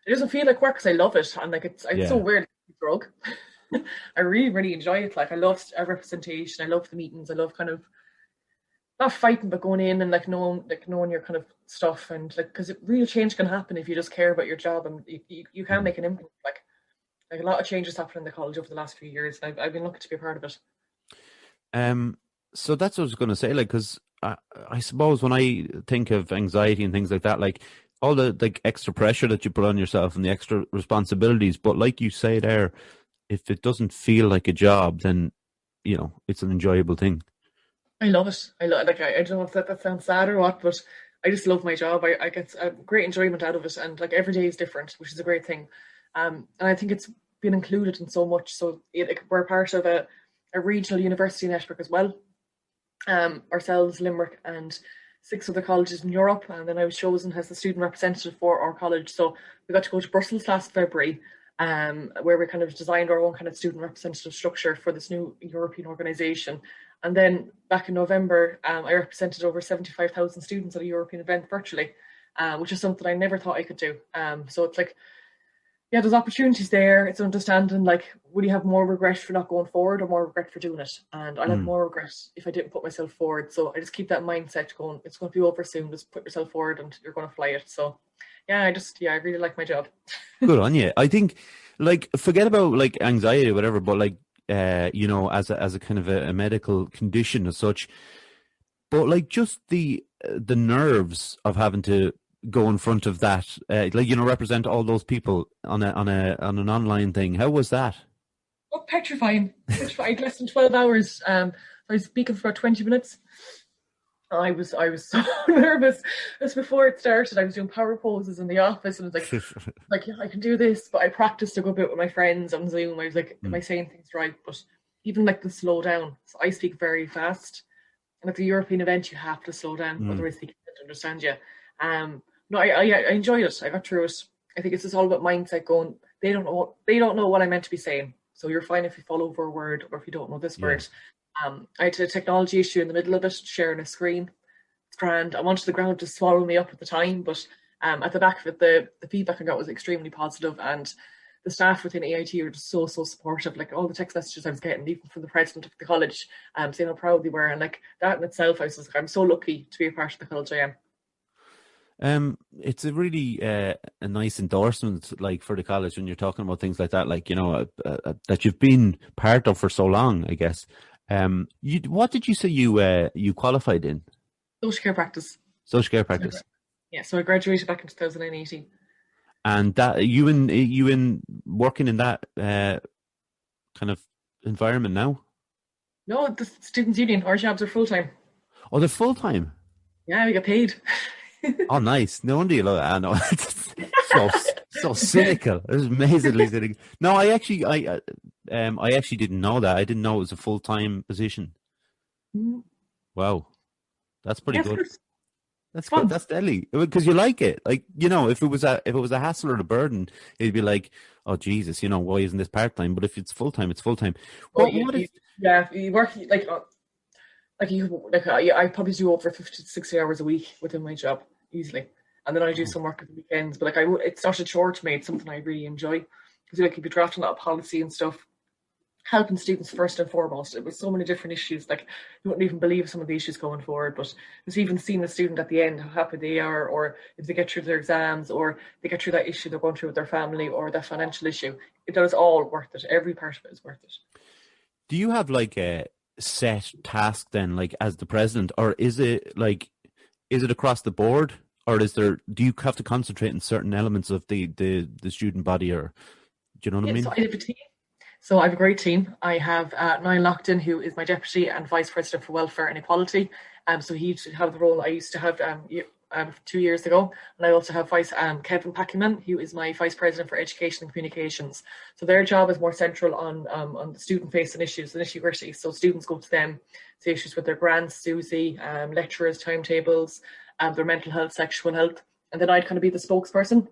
doesn't feel like work because I love it, and like it's so weird. It's a drug. I really, really enjoy it. Like I love representation. I love the meetings. I love kind of not fighting, but going in and knowing your kind of stuff, and like because real change can happen if you just care about your job, and you can make an impact. Like a lot of changes happened in the college over the last few years, and I've been lucky to be a part of it. So that's what I was going to say, like, because I suppose when I think of anxiety and things like that, like all the like extra pressure that you put on yourself and the extra responsibilities, but like you say there, if it doesn't feel like a job, then it's an enjoyable thing. I love it. I don't know if that sounds sad or what, but I just love my job. I get a great enjoyment out of it, and like every day is different, which is a great thing. And I think it's been included in so much. So we're part of a regional university network as well. Ourselves, Limerick, and 6 other colleges in Europe. And then I was chosen as the student representative for our college. So we got to go to Brussels last February, where we kind of designed our own kind of student representative structure for this new European organisation. And then back in November, I represented over 75,000 students at a European event virtually, which is something I never thought I could do. So it's like, yeah, there's opportunities there. It's understanding, like, would you have more regret for not going forward or more regret for doing it? And I'd have more regret if I didn't put myself forward. So I just keep that mindset going, it's going to be over soon. Just put yourself forward and you're going to fly it. So, yeah, I really like my job. Good on you. I think, like, forget about, like, anxiety or whatever, but, like, as a kind of a medical condition as such, but, like, just the nerves of having to go in front of that, represent all those people on an online thing. How was that? Oh, petrifying. Less than 12 hours. I was speaking for about 20 minutes. I was so nervous. Just before it started, I was doing power poses in the office, and I was like, yeah, I can do this. But I practiced a good bit with my friends on Zoom. I was like, am I saying things right? But even like the slow down. So I speak very fast. And at the European event, you have to slow down, Mm, otherwise they can't understand you. No, I enjoyed it. I got through it. I think it's just all about mindset. Going, they don't know what I meant to be saying. So you're fine if you fall over a word or if you don't know this yeah. word. I had a technology issue in the middle of it, sharing a screen. It's grand. I wanted the ground to swallow me up at the time, but at the back of it, the feedback I got was extremely positive, and the staff within AIT were just so supportive. Like all the text messages I was getting, even from the president of the college, saying how proud they were, and like that in itself, I was just like, I'm so lucky to be a part of the college I am. It's a really a nice endorsement, like for the college when you're talking about things like that, like that you've been part of for so long, I guess. What did you say you qualified in? Social care practice. Social care So, practice, yeah, so I graduated back in 2018. and that you in working in that kind of environment now? No, the students' union. Our jobs are full time. Oh, they're full time. Yeah, we get paid. Oh, nice. No wonder you love it. I know. So cynical. It was amazingly cynical. No, I actually didn't know that. I didn't know it was a full time position. Mm. Wow, that's pretty Yeah, good. it's That's good. fun. That's deadly because you like it. Like if it was a hassle or a burden, it'd be like, oh Jesus, why isn't this part time? But if it's full time, it's full time. Oh, What is? yeah, you work I probably do over 50 to 60 hours a week within my job easily, and then I do Oh, some work at the weekends. But it's not a chore to me. It's something I really enjoy because you'd be drafting a lot of policy and stuff, helping students first and foremost. It was so many different issues. Like you wouldn't even believe some of the issues going forward. But just even seeing the student at the end, how happy they are, or if they get through their exams, or they get through that issue they're going through with their family, or that financial issue, it is all worth it. Every part of it is worth it. do you have like a set task then, like as the president, or is it across the board, or do you have to concentrate on certain elements of the student body, or do you know what I Yeah, so mean? I have a team. So I have a great team. I have Niall Lockton, who is my deputy and vice president for welfare and equality. So he used to have the role I used to have 2 years ago. And I also have vice Kevin Packyman, who is my vice president for education and communications. So their job is more central on the student facing issues and issue gritty. So students go to them, see issues with their grants, Susie, lecturers, timetables, their mental health, sexual health. And then I'd kind of be the spokesperson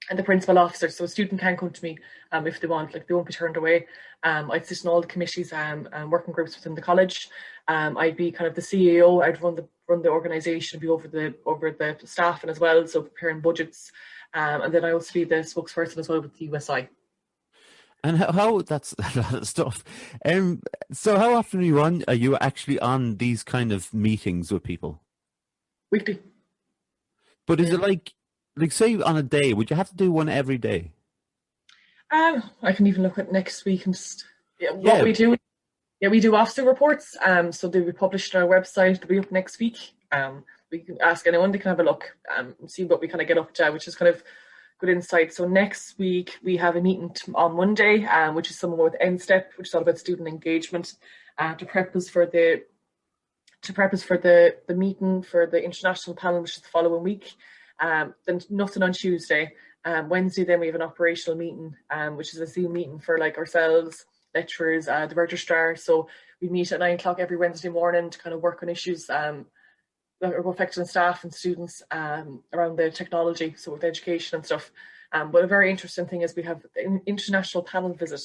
and the principal officer. So a student can come to me if they want, like they won't be turned away. I'd sit in all the committees and working groups within the college. I'd be kind of the CEO. I'd run the organisation, be over the staffing as well, so preparing budgets. And then I also be the spokesperson as well with the USI. And how that's a lot of stuff. So how often are you actually on these kind of meetings with people? Weekly. But is Yeah. it like say on a day, would you have to do one every day? I can even look at next week and just what Yeah. we do. Yeah, we do officer reports. So they'll be published on our website. They'll be up next week. We can ask anyone. They can have a look and see what we kind of get up to, which is kind of good insight. So next week we have a meeting on Monday, which is somewhere with NSTEP, which is all about student engagement, to prep us for the meeting for the international panel, which is the following week. Then nothing on Tuesday. Wednesday, then we have an operational meeting, which is a Zoom meeting for like ourselves, lecturers, the registrar. So we meet at 9 o'clock every Wednesday morning to kind of work on issues that are affecting staff and students around the technology, so with education and stuff. But a very interesting thing is we have an international panel visit.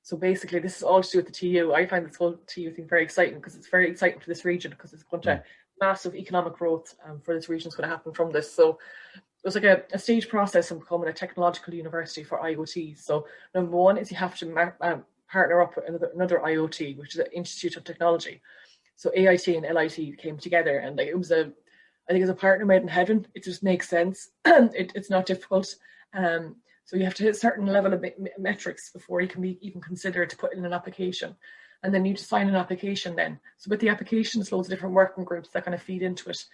So basically, this is all to do with the TU. I find this whole TU thing very exciting because it's very exciting for this region because it's going to massive economic growth for this region is going to happen from this. So it was like a stage process of becoming a technological university for IoT. So number one is you have to partner up with another IoT, which is an Institute of Technology. So AIT and LIT came together, and like I think it's a partner made in heaven. It just makes sense. It's not difficult. So you have to hit a certain level of metrics before you can be even considered to put in an application. And then you just sign an application then. So with the application, there's loads of different working groups that kind of feed into it.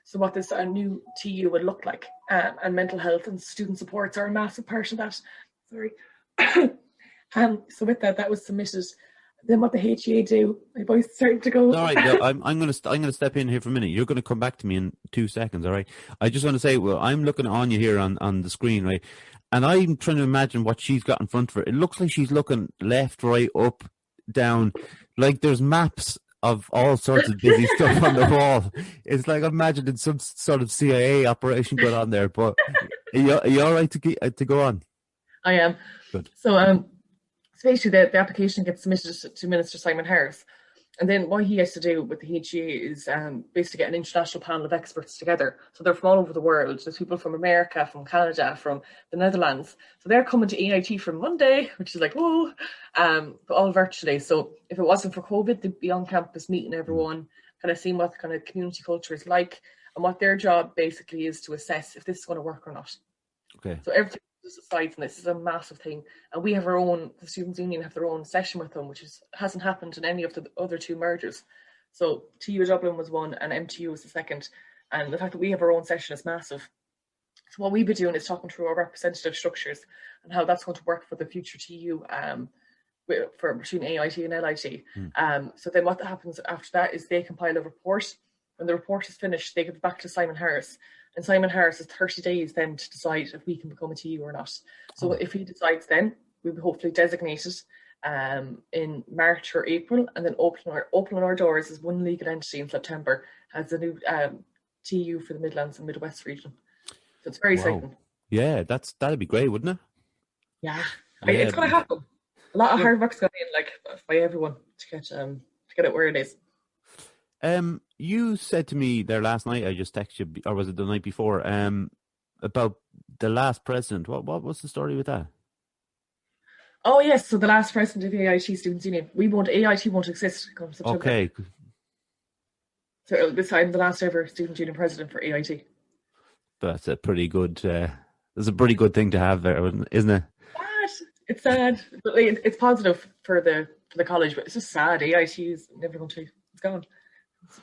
So what this new TU would look like, and mental health and student supports are a massive part of that. Sorry. So with that was submitted. Then what the HEA do, my voice starting to go. All right, no, I'm gonna step in here for a minute. You're gonna come back to me in 2 seconds, all right? I just want to say, well, I'm looking on you here on the screen, right? And I'm trying to imagine what she's got in front of her. It looks like she's looking left, right, up, down. Like there's maps of all sorts of busy stuff on the wall. It's like I'm imagining some sort of CIA operation going on there. But are you all right to go on? I am. Good. So basically the application gets submitted to Minister Simon Harris. And then what he has to do with the HEA is basically get an international panel of experts together. So they're from all over the world. There's people from America, from Canada, from the Netherlands. So they're coming to AIT from Monday, which is like, whoa, but all virtually. So if it wasn't for COVID, they'd be on campus meeting everyone, kind of seeing what the kind of community culture is like, and what their job basically is to assess if this is going to work or not. Okay. So everything aside from this is a massive thing, and we have our own. The Students' Union have their own session with them, which hasn't happened in any of the other two mergers. So TU Dublin was one, and MTU was the second. And the fact that we have our own session is massive. So what we've been doing is talking through our representative structures and how that's going to work for the future TU, for between AIT and LIT. So then what happens after that is they compile a report. When the report is finished, they give it back to Simon Harris. And Simon Harris has 30 days then to decide if we can become a TU or not. So if he decides then, we'll be hopefully designated in March or April, and then opening our doors as one legal entity in September as a new TU for the Midlands and Midwest region. So it's very exciting. Yeah, that'd be great, wouldn't it? Yeah. It's going to happen. A lot of hard work's gone in, like, by everyone to get it where it is. You said to me there last night, I just texted you, or was it the night before, about the last president. What was the story with that? Oh yes, so the last president of the AIT Students' Union. AIT won't exist come September. Okay. So this time the last ever Student Union president for AIT. That's a pretty good that's a pretty good thing to have there, isn't it? It's sad. But it's positive for the college, but it's just sad. AIT is never going to, it's gone.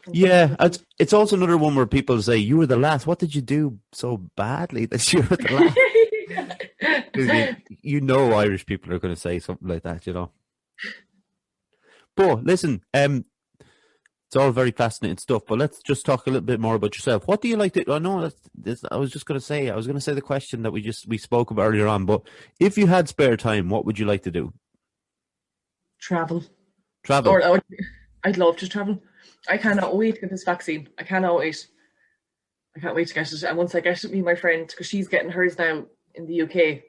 Yeah, it's also another one where people say, you were the last. What did you do so badly that you were the last? you know Irish people are going to say something like that, you know. But listen, it's all very fascinating stuff, but let's just talk a little bit more about yourself. What do you like to... I know I was going to say the question that we spoke about earlier on, but if you had spare time, what would you like to do? Travel. Travel? I'd love to travel. I cannot wait to get this vaccine. I cannot wait. I can't wait to get it. And once I get it, me and my friend, because she's getting hers now in the UK,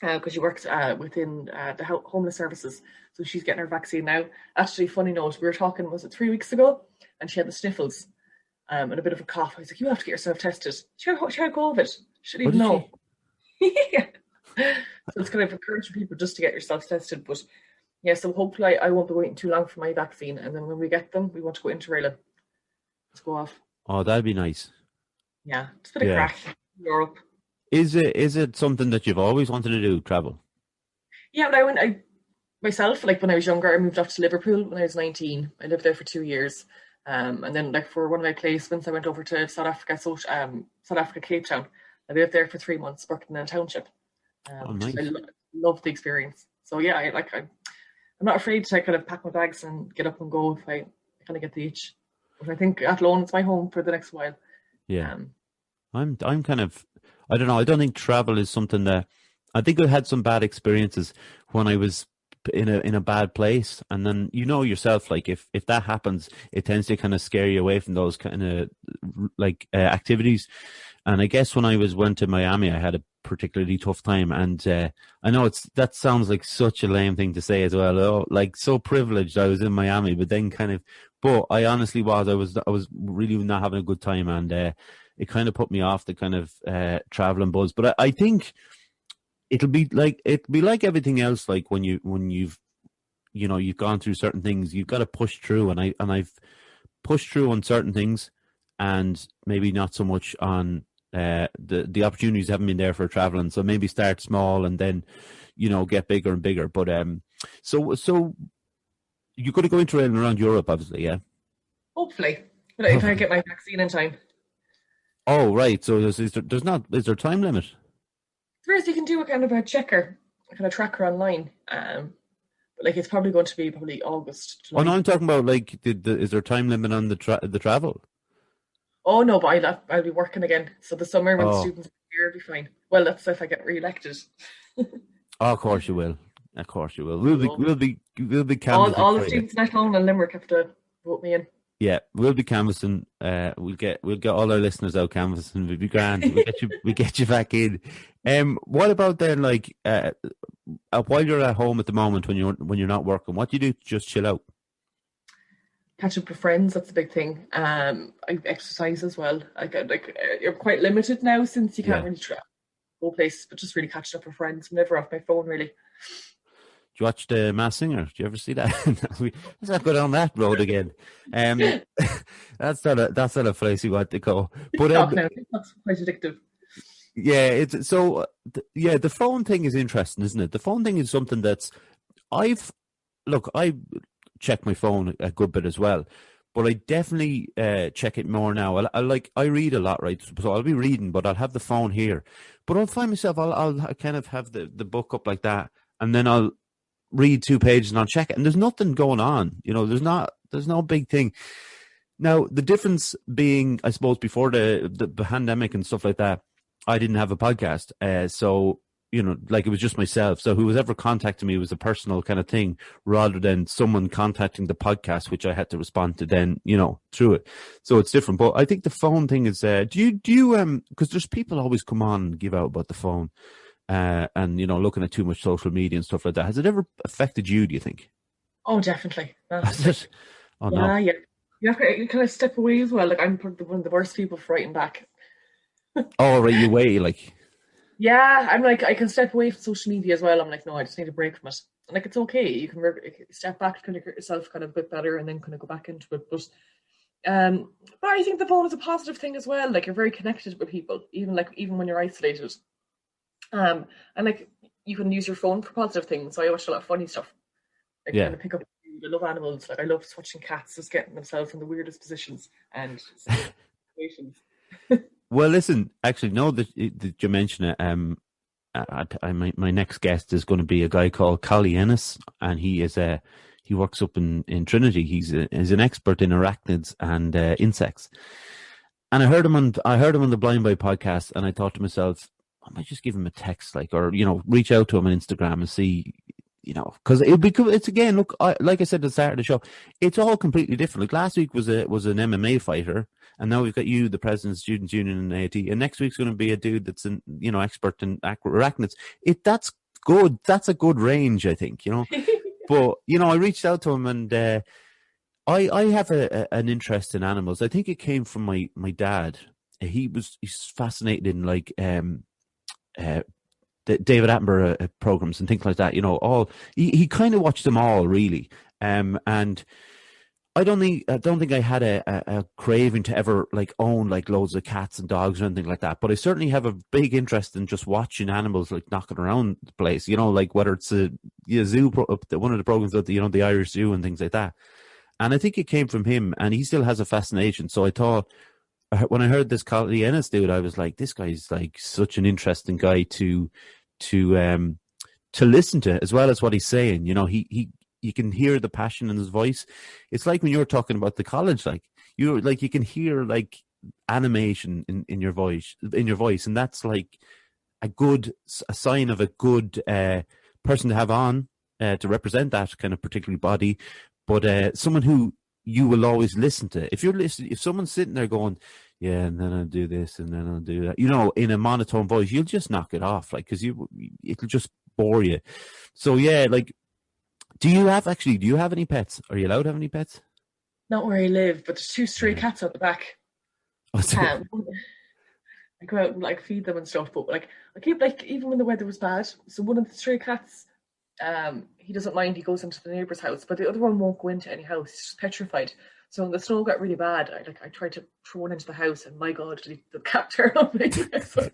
because she works within the homeless services. So she's getting her vaccine now. Actually, funny note, we were talking, was it 3 weeks ago? And she had the sniffles and a bit of a cough. I was like, you have to get yourself tested. She had COVID. She didn't even know. Yeah. So it's kind of encouraging people just to get yourself tested. But yeah, so hopefully I won't be waiting too long for my vaccine. And then when we get them, we want to go into Ireland. Let's go off. Oh, that'd be nice. Yeah, it's a bit of crack in Europe. Is it something that you've always wanted to do, travel? Yeah, but myself, like when I was younger, I moved up to Liverpool when I was 19. I lived there for 2 years. And then like for one of my placements, I went over to South Africa, Cape Town. I lived there for 3 months, working in a township. Nice. I loved the experience. So yeah, I'm not afraid to kind of pack my bags and get up and go if I kind of get the itch. But I think Athlone is my home for the next while. Yeah. I'm kind of, I don't know, I don't think travel is something that, I think I had some bad experiences when I was in a bad place, and then you know yourself, like if that happens, it tends to kind of scare you away from those kind of like activities. And I guess when I went to Miami, I had a particularly tough time, and I know that sounds like such a lame thing to say as well. Oh, like so privileged I was in Miami, but then but I honestly I was really not having a good time, and it kind of put me off the kind of traveling buzz. But I think it'll be like everything else. Like when you've gone through certain things, you've got to push through, and I've pushed through on certain things, and maybe not so much on the opportunities haven't been there for traveling. So maybe start small and then get bigger and bigger. But so you're going to go into around Europe, obviously, yeah. Hopefully, if I get my vaccine in time. Oh right, so is there a time limit? There is. You can do a kind of a checker, a kind of tracker online. But like it's probably going to be August. July. Oh no, I'm talking about like is there a time limit on the travel? Oh no, but I'll be working again. So the summer when the students are here, will be fine. Well, that's if I get re-elected. Oh, of course you will. Of course you will. So We'll be all canvassing all the for you. students in Athlone and Limerick have to vote me in. Yeah, we'll be canvassing. We'll get all our listeners out canvassing. We'll be grand. We'll get you back in. What about then? Like, while you're at home at the moment, when you're not working, what do you do to just chill out? Catch up with friends, that's a big thing. I exercise as well. You're quite limited now since you can't Yeah. really go places, but just really catching up with friends. I'm never off my phone really. Do you watch the Masked Singer? Do you ever see that? Let's not go down that road again. That's not a place you want to go. But TikTok now, TikTok's quite addictive. yeah, it's so yeah. The phone thing is interesting, isn't it? The phone thing is something that's I check my phone a good bit as well, but I definitely check it more now. I read a lot, right? So I'll be reading, but I'll have the phone here. But I'll find myself, I'll kind of have the book up like that, and then I'll read 2 pages and I'll check it, and there's nothing going on. There's no big thing. Now, the difference being, I suppose, before the pandemic and stuff like that, I didn't have a podcast. So, like it was just myself. So who was ever contacting me was a personal kind of thing rather than someone contacting the podcast, which I had to respond to then, through it. So it's different. But I think the phone thing is, do you, because there's people always come on and give out about the phone. And looking at too much social media and stuff like that. Has it ever affected you, do you think? Oh, definitely. Has it? Oh, yeah, no. yeah. You kind of step away as well. Like I'm probably one of the worst people for writing back. Oh, right, you wait, like. Yeah, I'm like, I can step away from social media as well. I'm like, no, I just need a break from it. And like, it's okay. You can step back, kind of get yourself kind of a bit better, and then kind of go back into it. But I think the phone is a positive thing as well. Like you're very connected with people, even when you're isolated. And like you can use your phone for positive things. So I watch a lot of funny stuff. Like Yeah. kind of pick up. I love animals. Like I love watching cats just getting themselves in the weirdest positions and situations. Well, listen, actually, no, that you mention it. My next guest is going to be a guy called Collie Ennis, and he works up in Trinity. He's an expert in arachnids and insects. And I heard him on the Blind Boy podcast, and I thought to myself, I might just give him a text, or reach out to him on Instagram and see, because it'll be cool. It's again, look, like I said at the start of the show, it's all completely different. Like last week was an MMA fighter, and now we've got you, the president of Students' Union in AIT, and next week's going to be a dude that's an expert in arachnids. That's good. That's a good range, I think. But I reached out to him, and I have an interest in animals. I think it came from my dad. He's fascinated in the David Attenborough programs and things like that. He kind of watched them all really, and I don't think I had a craving to ever own loads of cats and dogs or anything like that. But I certainly have a big interest in just watching animals knocking around the place. Whether it's a zoo, one of the programs at the Irish Zoo and things like that. And I think it came from him, and he still has a fascination. So I thought, when I heard this Collie Ennis dude, I was like, this guy's such an interesting guy to listen to, as well as what he's saying. You can hear the passion in his voice. It's like when you're talking about the college, you can hear animation in your voice, and that's a sign of a good person to have on to represent that kind of particular body, but someone who you will always listen to. If someone's sitting there going, yeah, and then I'll do this, and then I'll do that, in a monotone voice, you'll just knock it off, because it'll just bore you. So yeah, do you have any pets? Are you allowed to have any pets? Not where I live, but there's 2 stray cats out the back. I go out and feed them and stuff, but I keep even when the weather was bad. So one of the stray cats, he doesn't mind. He goes into the neighbour's house, but the other one won't go into any house. He's just petrified. So when the snow got really bad, I tried to throw one into the house, and my God, did the cat turn on me. So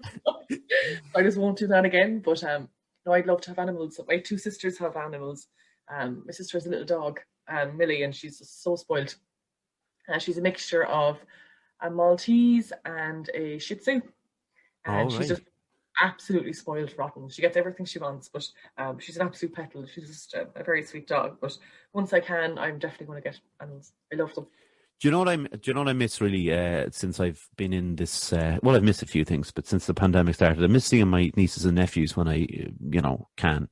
I just won't do that again. But no, I'd love to have animals. My 2 sisters have animals. My sister has a little dog, Millie, and she's just so spoiled. She's a mixture of a Maltese and a Shih Tzu, and she's just absolutely spoiled rotten. She gets everything she wants, but she's an absolute petal. She's just a very sweet dog. But once I can, I'm definitely going to get animals. I love them. Do you know what I miss really since I've been in this? Well, I've missed a few things, but since the pandemic started, I miss seeing my nieces and nephews when I can.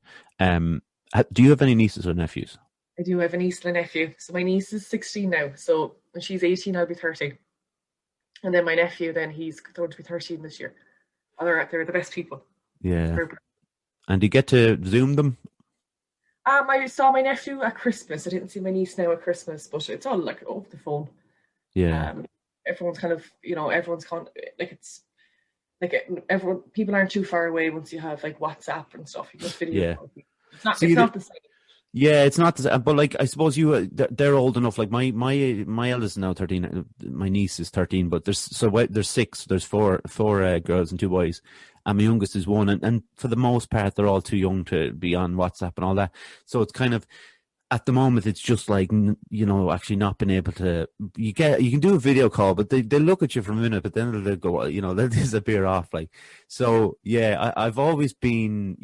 Do you have any nieces or nephews? I do have a niece and a nephew. So my niece is 16 now. So when she's 18, I'll be 30. And then my nephew, then he's going to be 13 this year. Oh, they're the best people. Yeah. And do you get to Zoom them? I saw my nephew at Christmas. I didn't see my niece now at Christmas, but it's all like over the phone. Yeah. Everyone's kind of, like it's like everyone. People aren't too far away once you have like WhatsApp and stuff. You just video. Yeah. It's not the same. Yeah, it's not the same. But like, I suppose they're old enough. Like my eldest is now 13. My niece is 13. But there's six. There's four girls and two boys. And my youngest is one, and for the most part, they're all too young to be on WhatsApp and all that. So it's kind of, at the moment, it's just like, actually not being able to, you can do a video call, but they look at you for a minute, but then they'll go, they'll disappear off. Like, so yeah, I've always been,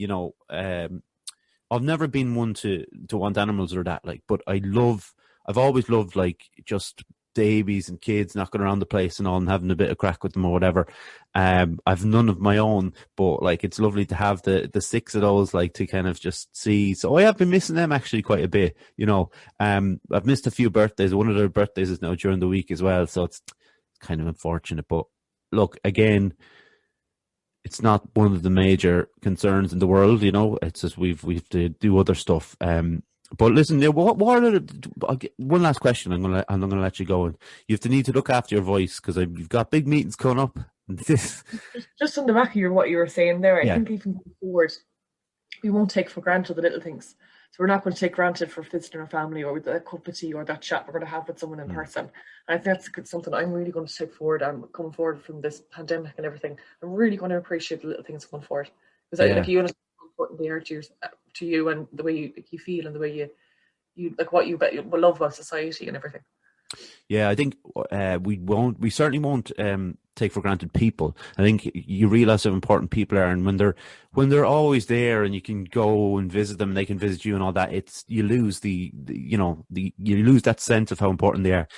I've never been one to want animals or that, like, but I've always loved like just babies and kids knocking around the place and all and having a bit of crack with them or whatever. I've none of my own, but like it's lovely to have the six of those, like, to kind of just see. So I have been missing them actually quite a bit, I've missed a few birthdays. One of their birthdays is now during the week as well, so it's kind of unfortunate. But look, again, it's not one of the major concerns in the world, It's just we've to do other stuff. But listen, what are one last question? I'm gonna let you go, and you have to need to look after your voice because you've got big meetings coming up. Just on the back of what you were saying there, I think even going forward, we won't take for granted the little things. So we're not going to take granted for visiting our family or with a cup of tea or that chat we're going to have with someone in person. And I think that's something I'm really going to take forward. Coming forward from this pandemic and everything, I'm really going to appreciate the little things going forward, because I like you understand how important they are to you and the way you feel and the way you like what you love about society and everything. Yeah, I think we certainly won't take for granted people. I think you realize how important people are, and when they're always there and you can go and visit them and they can visit you and all that, you lose you lose that sense of how important they are.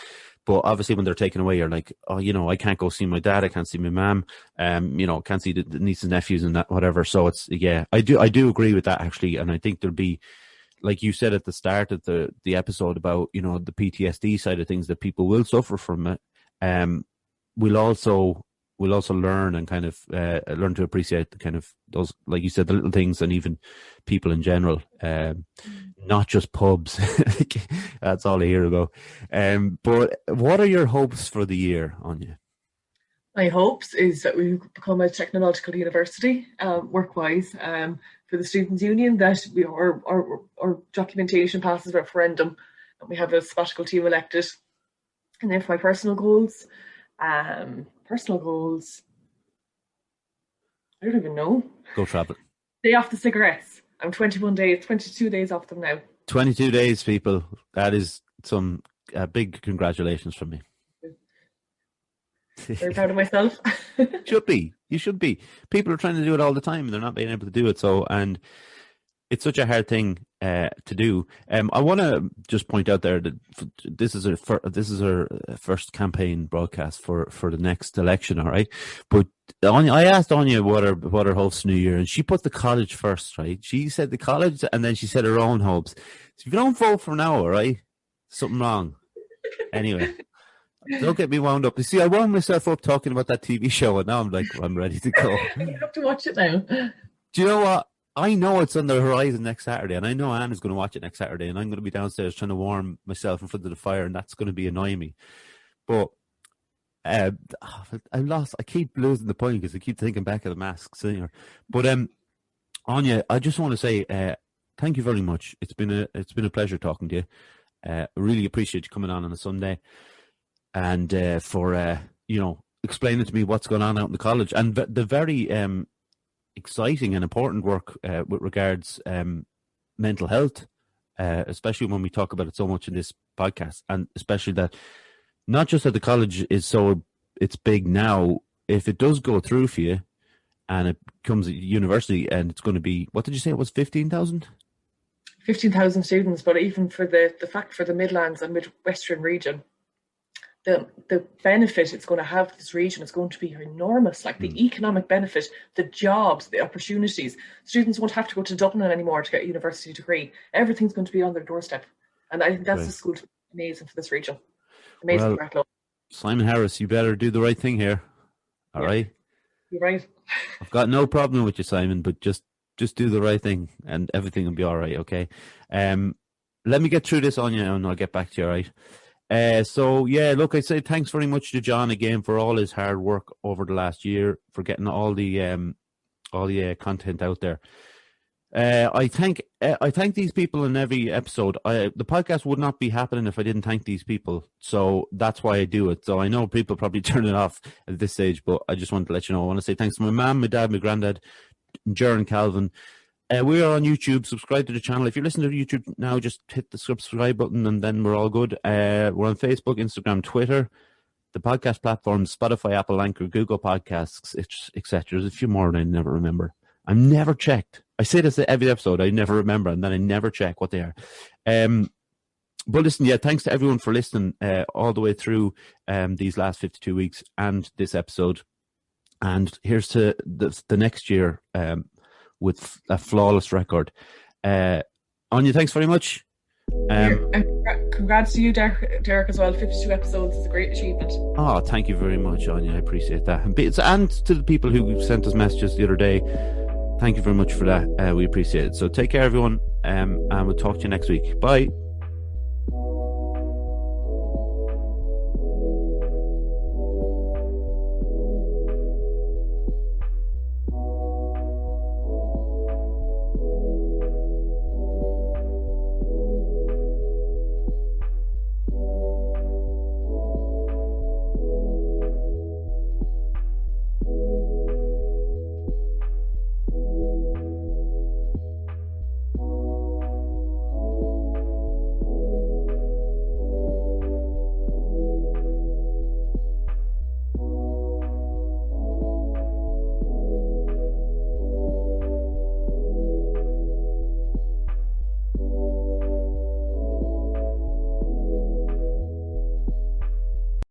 But obviously when they're taken away, you're like, oh, I can't go see my dad, I can't see my mom, can't see the nieces and nephews and that, whatever. So it's, I do agree with that actually, and I think there'll be, like you said at the start of the episode about, the PTSD side of things, that people will suffer from it. We'll also learn and kind of learn to appreciate the kind of those, like you said, the little things, and even people in general, not just pubs. That's all I hear about. But what are your hopes for the year, Áine? My hopes is that we become a technological university, work-wise, for the Students' Union, that our documentation passes referendum, and we have a sabbatical team elected. And then for my personal goals, I don't even know. Go travel. Day off the cigarettes. I'm 22 days off them now. 22 days, people. That is some big congratulations from me. Very proud of myself. Should be. You should be. People are trying to do it all the time, and they're not being able to do it. So, and it's such a hard thing to do. I want to just point out there that this is our first campaign broadcast for the next election. All right, but I asked Áine what her hopes for New Year, and she put the college first. Right, she said the college, and then she said her own hopes. So if you don't vote for now, all right, something wrong. Anyway. Don't get me wound up. You see, I wound myself up talking about that TV show, and now I'm ready to go. You have to watch it now. Do you know what? I know it's on the horizon next Saturday, and I know Anne is going to watch it next Saturday, and I'm going to be downstairs trying to warm myself in front of the fire, and that's going to be annoying me. But I keep losing the point because I keep thinking back of the Masked Singer. But Áine, I just want to say thank you very much. It's been a pleasure talking to you. I really appreciate you coming on a Sunday. And for explaining to me what's going on out in the college, and the very exciting and important work with regards mental health, especially when we talk about it so much in this podcast, and especially that not just that the college it's big now. If it does go through for you, and it becomes a university, and it's going to be, what did you say it was, 15,000? 15,000 students, but even for the fact for the Midlands and Midwestern region, the benefit it's going to have for this region is going to be enormous. Like the economic benefit, the jobs, the opportunities. Students won't have to go to Dublin anymore to get a university degree. Everything's going to be on their doorstep. And I think that's the school to be amazing for this region. Amazing for Athlone. Simon Harris, you better do the right thing here. All right? You're right. I've got no problem with you, Simon, but just do the right thing and everything will be all right, okay? Let me get through this, Áine, and I'll get back to you, all right? So, yeah, look, I say thanks very much to John again for all his hard work over the last year, for getting all the content out there. I thank these people in every episode. The podcast would not be happening if I didn't thank these people. So that's why I do it. So I know people probably turn it off at this stage, but I just wanted to let you know. I want to say thanks to my mum, my dad, my granddad, Jer and Calvin. We are on YouTube. Subscribe to the channel. If you're listening to YouTube now, just hit the subscribe button and then we're all good. We're on Facebook, Instagram, Twitter, the podcast platforms, Spotify, Apple, Anchor, Google Podcasts, etc. There's a few more that I never remember. I've never checked. I say this at every episode. I never remember, and then I never check what they are. But listen, yeah, thanks to everyone for listening all the way through these last 52 weeks and this episode. And here's to the next year with a flawless record. Áine, thanks very much. And congrats to you, Derek, as well. 52 episodes is a great achievement. Oh, thank you very much, Áine. I appreciate that. And to the people who sent us messages the other day, thank you very much for that. We appreciate it. So take care, everyone, and we'll talk to you next week. Bye.